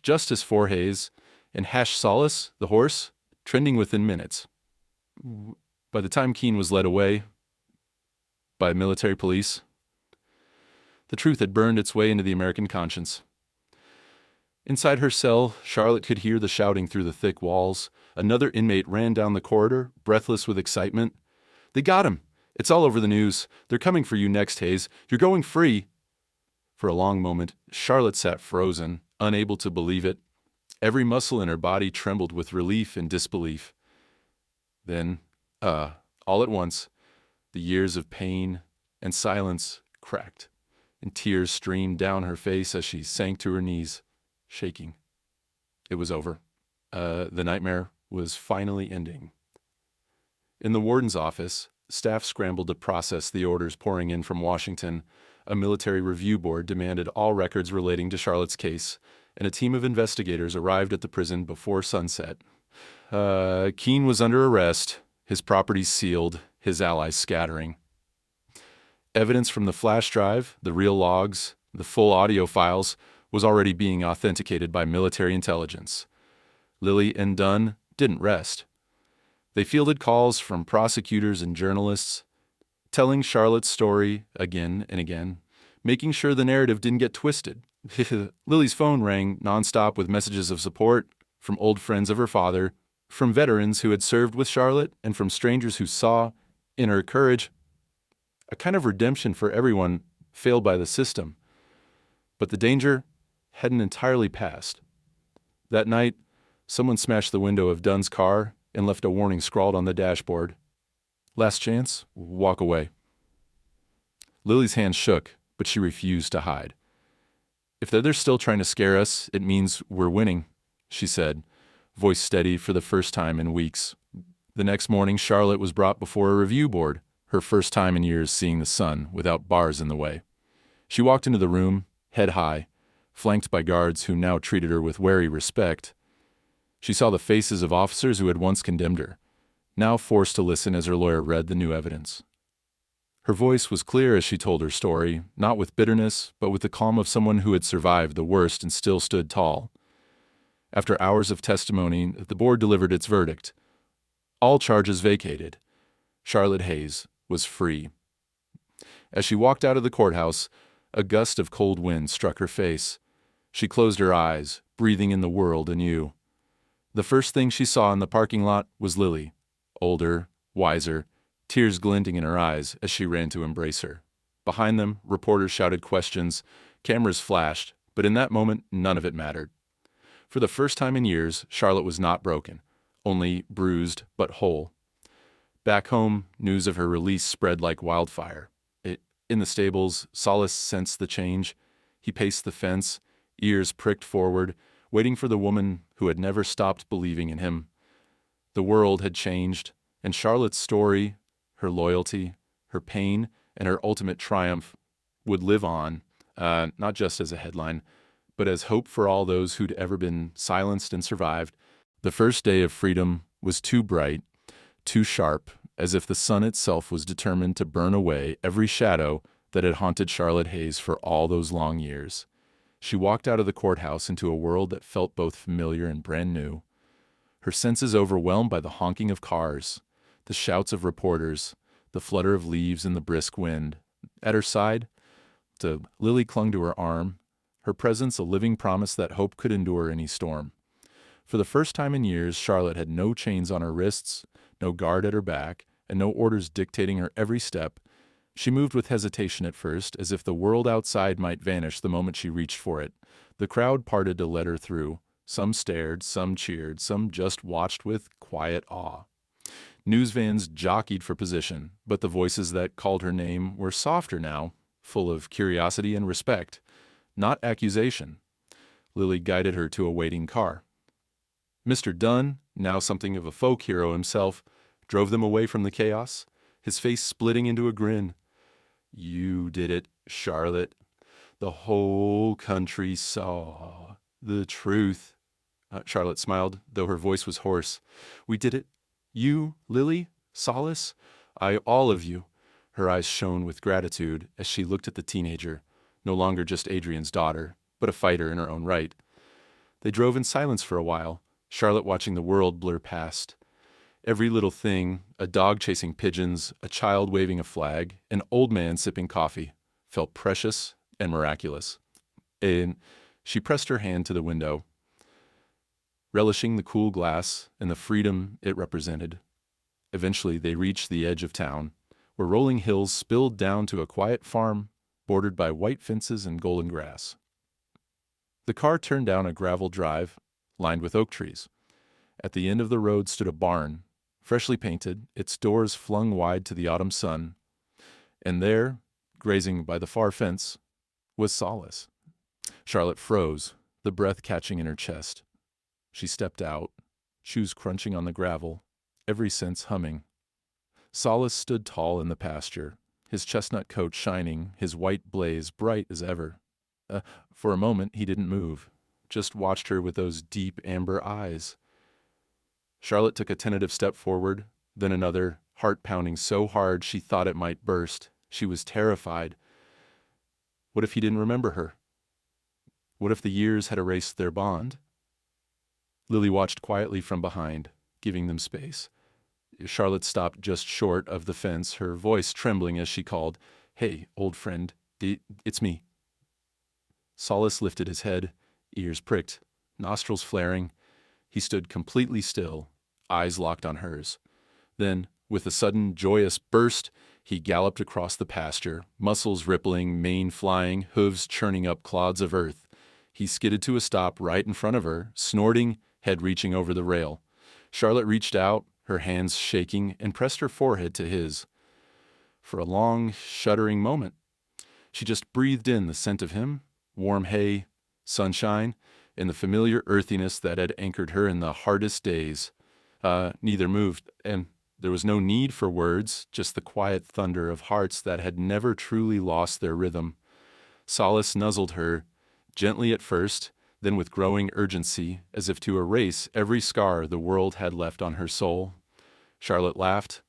#Justice for Hayes and #Solace, the horse, trending within minutes. By the time Keene was led away by military police, the truth had burned its way into the American conscience. Inside her cell, Charlotte could hear the shouting through the thick walls. Another inmate ran down the corridor, breathless with excitement. They got him. It's all over the news. They're coming for you next, Hayes. You're going free. For a long moment, Charlotte sat frozen, unable to believe it. Every muscle in her body trembled with relief and disbelief. Then, all at once, the years of pain and silence cracked, and tears streamed down her face as she sank to her knees, shaking. It was over. The nightmare was finally ending. In the warden's office, staff scrambled to process the orders pouring in from Washington. A military review board demanded all records relating to Charlotte's case, and a team of investigators arrived at the prison before sunset. Keene was under arrest, his properties sealed, his allies scattering. Evidence from the flash drive, the real logs, the full audio files was already being authenticated by military intelligence. Lily and Dunn didn't rest. They fielded calls from prosecutors and journalists, telling Charlotte's story again and again, making sure the narrative didn't get twisted. Lily's phone rang nonstop with messages of support from old friends of her father, from veterans who had served with Charlotte, and from strangers who saw in her courage a kind of redemption for everyone failed by the system. But the danger hadn't entirely passed. That night, someone smashed the window of Dunn's car and left a warning scrawled on the dashboard. Last chance, walk away. Lily's hands shook, but she refused to hide. If they're still trying to scare us, it means we're winning, she said, voice steady for the first time in weeks. The next morning, Charlotte was brought before a review board, her first time in years seeing the sun without bars in the way. She walked into the room, head high, flanked by guards who now treated her with wary respect. She saw the faces of officers who had once condemned her, now forced to listen as her lawyer read the new evidence. Her voice was clear as she told her story, not with bitterness, but with the calm of someone who had survived the worst and still stood tall. After hours of testimony, the board delivered its verdict. All charges vacated. Charlotte Hayes was free. As she walked out of the courthouse, a gust of cold wind struck her face. She closed her eyes, breathing in the world anew. The first thing she saw in the parking lot was Lily, older, wiser, tears glinting in her eyes as she ran to embrace her. Behind them, reporters shouted questions, cameras flashed, but in that moment, none of it mattered. For the first time in years, Charlotte was not broken, only bruised but whole. Back home, news of her release spread like wildfire. In the stables, Solace sensed the change. He paced the fence, ears pricked forward, waiting for the woman who had never stopped believing in him. The world had changed, and Charlotte's story, her loyalty, her pain, and her ultimate triumph would live on, not just as a headline, but as hope for all those who'd ever been silenced and survived. The first day of freedom was too bright, too sharp, as if the sun itself was determined to burn away every shadow that had haunted Charlotte Hayes for all those long years. She walked out of the courthouse into a world that felt both familiar and brand new. Her senses overwhelmed by the honking of cars, the shouts of reporters, the the flutter of leaves in the brisk wind. At her side, Lily clung to her arm, her presence a living promise that hope could endure any storm. For the first time in years, Charlotte had no chains on her wrists, no guard at her back, and no orders dictating her every step. She moved with hesitation at first, as if the world outside might vanish the moment she reached for it. The crowd parted to let her through. Some stared, some cheered, some just watched with quiet awe. News vans jockeyed for position, but the voices that called her name were softer now, full of curiosity and respect, not accusation. Lily guided her to a waiting car. Mr. Dunn, now something of a folk hero himself, drove them away from the chaos, his face splitting into a grin. "You did it, Charlotte. The whole country saw the truth." Charlotte smiled, though her voice was hoarse. "We did it. You, Lily, Solace, all of you." Her eyes shone with gratitude as she looked at the teenager, no longer just Adrian's daughter, but a fighter in her own right. They drove in silence for a while, Charlotte watching the world blur past. Every little thing, a dog chasing pigeons, a child waving a flag, an old man sipping coffee, felt precious and miraculous. And she pressed her hand to the window, relishing the cool glass and the freedom it represented. Eventually they reached the edge of town, where rolling hills spilled down to a quiet farm bordered by white fences and golden grass. The car turned down a gravel drive lined with oak trees. At the end of the road stood a barn, freshly painted, its doors flung wide to the autumn sun. And there, grazing by the far fence, was Solace. Charlotte froze, the breath catching in her chest. She stepped out, shoes crunching on the gravel, every sense humming. Solace stood tall in the pasture, his chestnut coat shining, his white blaze bright as ever. For a moment he didn't move, just watched her with those deep amber eyes. Charlotte took a tentative step forward, then another, heart pounding so hard she thought it might burst. She was terrified. What if he didn't remember her? What if the years had erased their bond? Lily watched quietly from behind, giving them space. Charlotte stopped just short of the fence, her voice trembling as she called, "Hey, old friend, it's me." Solace lifted his head, ears pricked, nostrils flaring. He stood completely still, eyes locked on hers. Then, with a sudden, joyous burst, he galloped across the pasture, muscles rippling, mane flying, hooves churning up clods of earth. He skidded to a stop right in front of her, snorting, head reaching over the rail. Charlotte reached out, her hands shaking, and pressed her forehead to his. For a long, shuddering moment, she just breathed in the scent of him, warm hay, sunshine, and the familiar earthiness that had anchored her in the hardest days. Neither moved, and there was no need for words, just the quiet thunder of hearts that had never truly lost their rhythm. Solace nuzzled her, gently at first, then with growing urgency, as if to erase every scar the world had left on her soul. Charlotte laughed,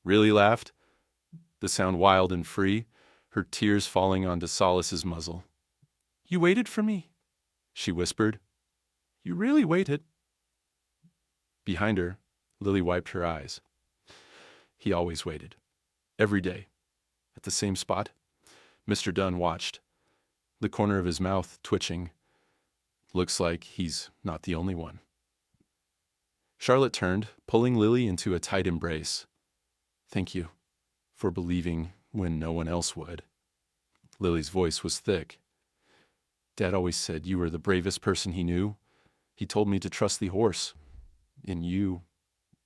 really laughed, the sound wild and free, her tears falling onto Solace's muzzle. "You waited for me," she whispered. "You really waited." Behind her, Lily wiped her eyes. He always waited. Every day. At the same spot. Mr. Dunn watched, the corner of his mouth twitching. Looks like he's not the only one. Charlotte turned, pulling Lily into a tight embrace. "Thank you for believing when no one else would." Lily's voice was thick. "Dad always said you were the bravest person he knew. He told me to trust the horse. In you."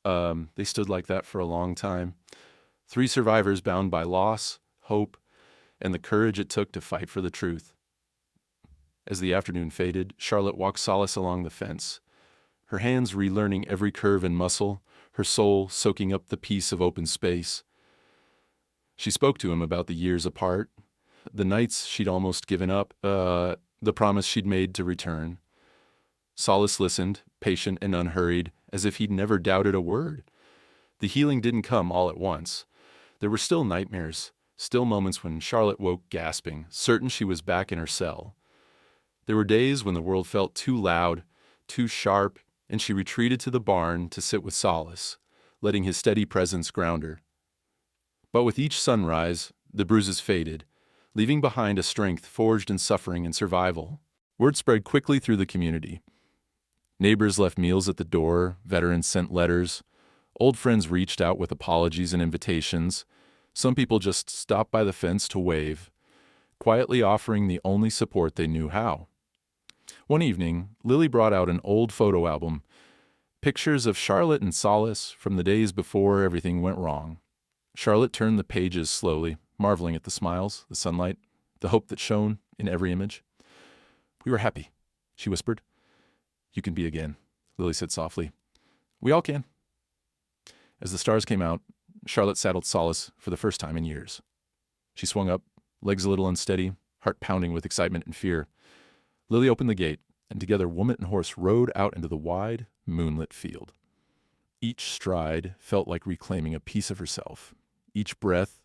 They stood like that for a long time. 3 survivors bound by loss, hope, and the courage it took to fight for the truth. As the afternoon faded, Charlotte walked Solace along the fence, her hands relearning every curve and muscle, her soul soaking up the peace of open space. She spoke to him about the years apart, the nights she'd almost given up, the promise she'd made to return. Solace listened, patient and unhurried, as if he'd never doubted a word. The healing didn't come all at once. There were still nightmares, still moments when Charlotte woke gasping, certain she was back in her cell. There were days when the world felt too loud, too sharp, and she retreated to the barn to sit with Solace, letting his steady presence ground her. But with each sunrise, the bruises faded, leaving behind a strength forged in suffering and survival. Word spread quickly through the community. Neighbors left meals at the door, veterans sent letters, old friends reached out with apologies and invitations. Some people just stopped by the fence to wave, quietly offering the only support they knew how. One evening, Lily brought out an old photo album, pictures of Charlotte and Solace from the days before everything went wrong. Charlotte turned the pages slowly, marveling at the smiles, the sunlight, the hope that shone in every image. "We were happy," she whispered. "You can be again," Lily said softly. "We all can." As the stars came out, Charlotte saddled Solace for the first time in years. She swung up, legs a little unsteady, heart pounding with excitement and fear. Lily opened the gate, and together woman and horse rode out into the wide, moonlit field. Each stride felt like reclaiming a piece of herself. Each breath,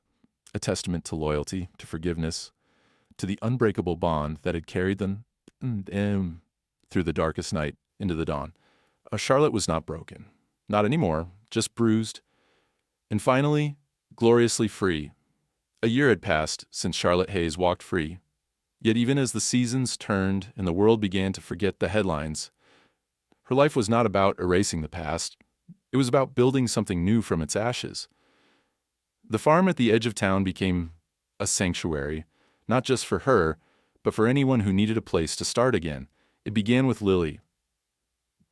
a testament to loyalty, to forgiveness, to the unbreakable bond that had carried them through the darkest night into the dawn. Charlotte was not broken. Not anymore, just bruised. And finally, gloriously free. A year had passed since Charlotte Hayes walked free. Yet even as the seasons turned and the world began to forget the headlines, her life was not about erasing the past. It was about building something new from its ashes. The farm at the edge of town became a sanctuary, not just for her, but for anyone who needed a place to start again. It began with Lily.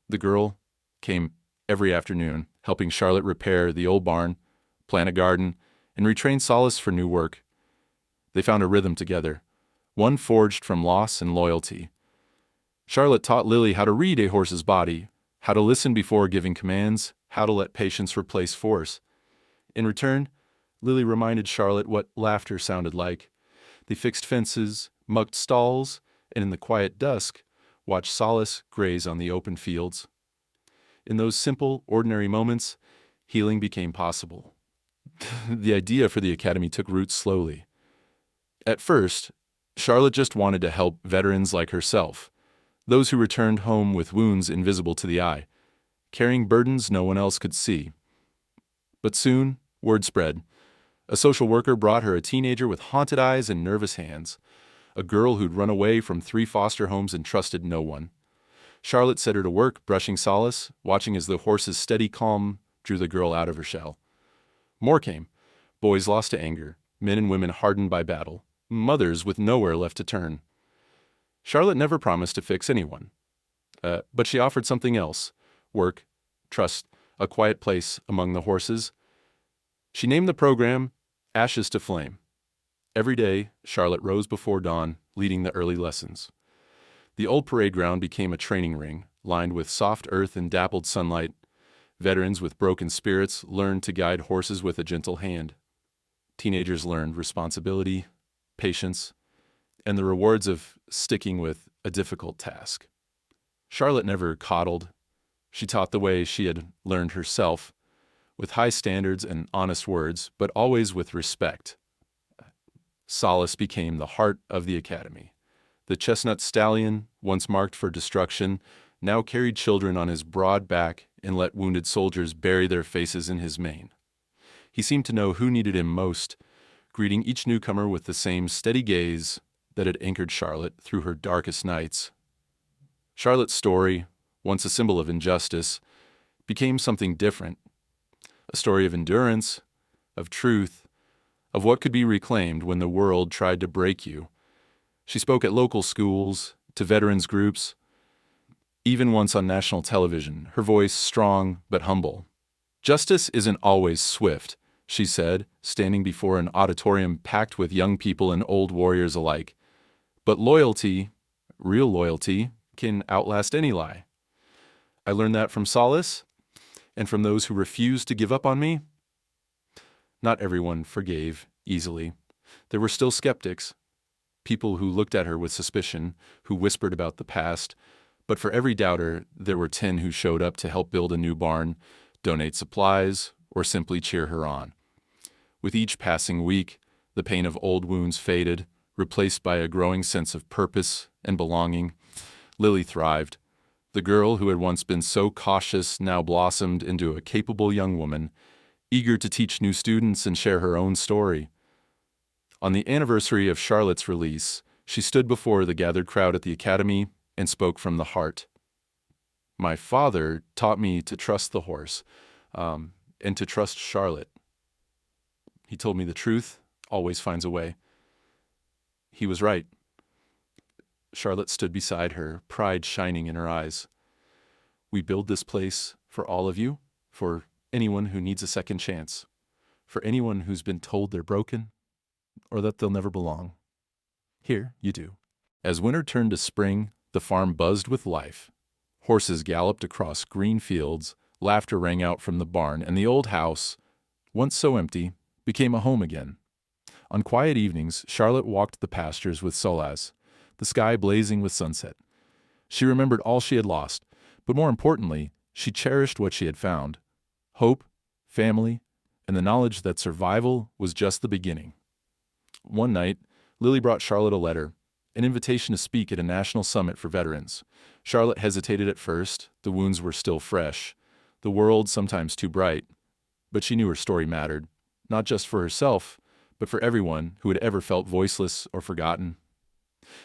The girl came every afternoon, helping Charlotte repair the old barn, plant a garden, and retrain Solace for new work. They found a rhythm together, one forged from loss and loyalty. Charlotte taught Lily how to read a horse's body, how to listen before giving commands, how to let patience replace force. In return, Lily reminded Charlotte what laughter sounded like. They fixed fences, mucked stalls, and in the quiet dusk, watched Solace graze on the open fields. In those simple, ordinary moments, healing became possible. The idea for the academy took root slowly. At first, Charlotte just wanted to help veterans like herself, those who returned home with wounds invisible to the eye, carrying burdens no one else could see. But soon, word spread. A social worker brought her a teenager with haunted eyes and nervous hands, a girl who'd run away from 3 foster homes and trusted no one. Charlotte set her to work, brushing Solace, watching as the horse's steady calm drew the girl out of her shell. More came. Boys lost to anger, men and women hardened by battle, mothers with nowhere left to turn. Charlotte never promised to fix anyone. But she offered something else: work, trust, a quiet place among the horses. She named the program Ashes to Flame. Every day, Charlotte rose before dawn, leading the early lessons. The old parade ground became a training ring, lined with soft earth and dappled sunlight. Veterans with broken spirits learned to guide horses with a gentle hand. Teenagers learned responsibility, patience, and the rewards of sticking with a difficult task. Charlotte never coddled. She taught the way she had learned herself, with high standards and honest words, but always with respect. Solace became the heart of the academy. The chestnut stallion, once marked for destruction, now carried children on his broad back and let wounded soldiers bury their faces in his mane. He seemed to know who needed him most, greeting each newcomer with the same steady gaze that had anchored Charlotte through her darkest nights. Charlotte's story, once a symbol of injustice, became something different. A story of endurance, of truth, of what could be reclaimed when the world tried to break you. She spoke at local schools, to veterans groups, even once on national television, her voice strong but humble. "Justice isn't always swift," she said, standing before an auditorium packed with young people and old warriors alike. "But loyalty, real loyalty, can outlast any lie. I learned that from Solace, and from those who refused to give up on me." Not everyone forgave easily. There were still skeptics, people who looked at her with suspicion, who whispered about the past. But for every doubter, there were 10 who showed up to help build a new barn, donate supplies, or simply cheer her on. With each passing week, the pain of old wounds faded, replaced by a growing sense of purpose and belonging. Lily thrived. The girl who had once been so cautious now blossomed into a capable young woman, eager to teach new students and share her own story. On the anniversary of Charlotte's release, she stood before the gathered crowd at the academy and spoke from the heart. My father taught me to trust the horse, and to trust Charlotte. He told me the truth always finds a way. He was right. Charlotte stood beside her, pride shining in her eyes. We build this place for all of you, for anyone who needs a second chance, for anyone who's been told they're broken or that they'll never belong. Here, you do. As winter turned to spring, the farm buzzed with life. Horses galloped across green fields, laughter rang out from the barn, and the old house, once so empty, became a home again. On quiet evenings, Charlotte walked the pastures with Solace, the sky blazing with sunset. She remembered all she had lost, but more importantly, she cherished what she had found: hope, family, and the knowledge that survival was just the beginning. One night, Lily brought Charlotte a letter, an invitation to speak at a national summit for veterans. Charlotte hesitated at first. The wounds were still fresh, the world sometimes too bright. But she knew her story mattered, not just for herself, but for everyone who had ever felt voiceless or forgotten.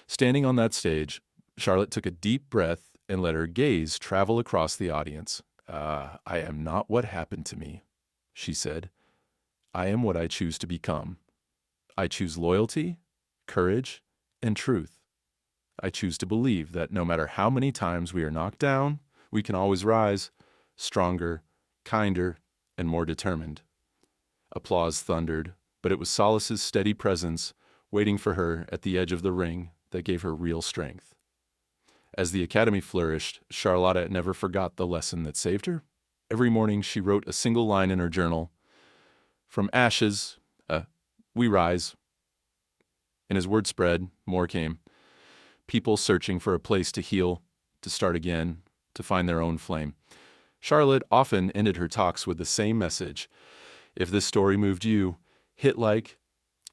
Standing on that stage, Charlotte took a deep breath and let her gaze travel across the audience. I am not what happened to me," she said. "I am what I choose to become. I choose loyalty, courage, and truth. I choose to believe that no matter how many times we are knocked down, we can always rise, stronger, kinder, and more determined." Applause thundered, but it was Solace's steady presence waiting for her at the edge of the ring that gave her real strength. As the academy flourished, Charlotte never forgot the lesson that saved her. Every morning she wrote a single line in her journal: "From ashes, we rise." And as word spread, more came. People searching for a place to heal, to start again, to find their own flame. Charlotte often ended her talks with the same message: if this story moved you, hit like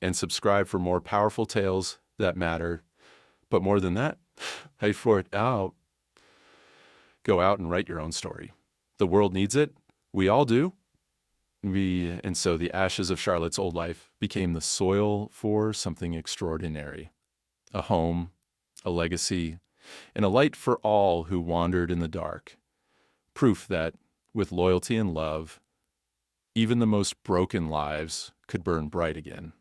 and subscribe for more powerful tales that matter. But more than that, pay for it out. Go out and write your own story. The world needs it. We all do. And so the ashes of Charlotte's old life became the soil for something extraordinary. A home, a legacy, and a light for all who wandered in the dark. Proof that, with loyalty and love, even the most broken lives could burn bright again.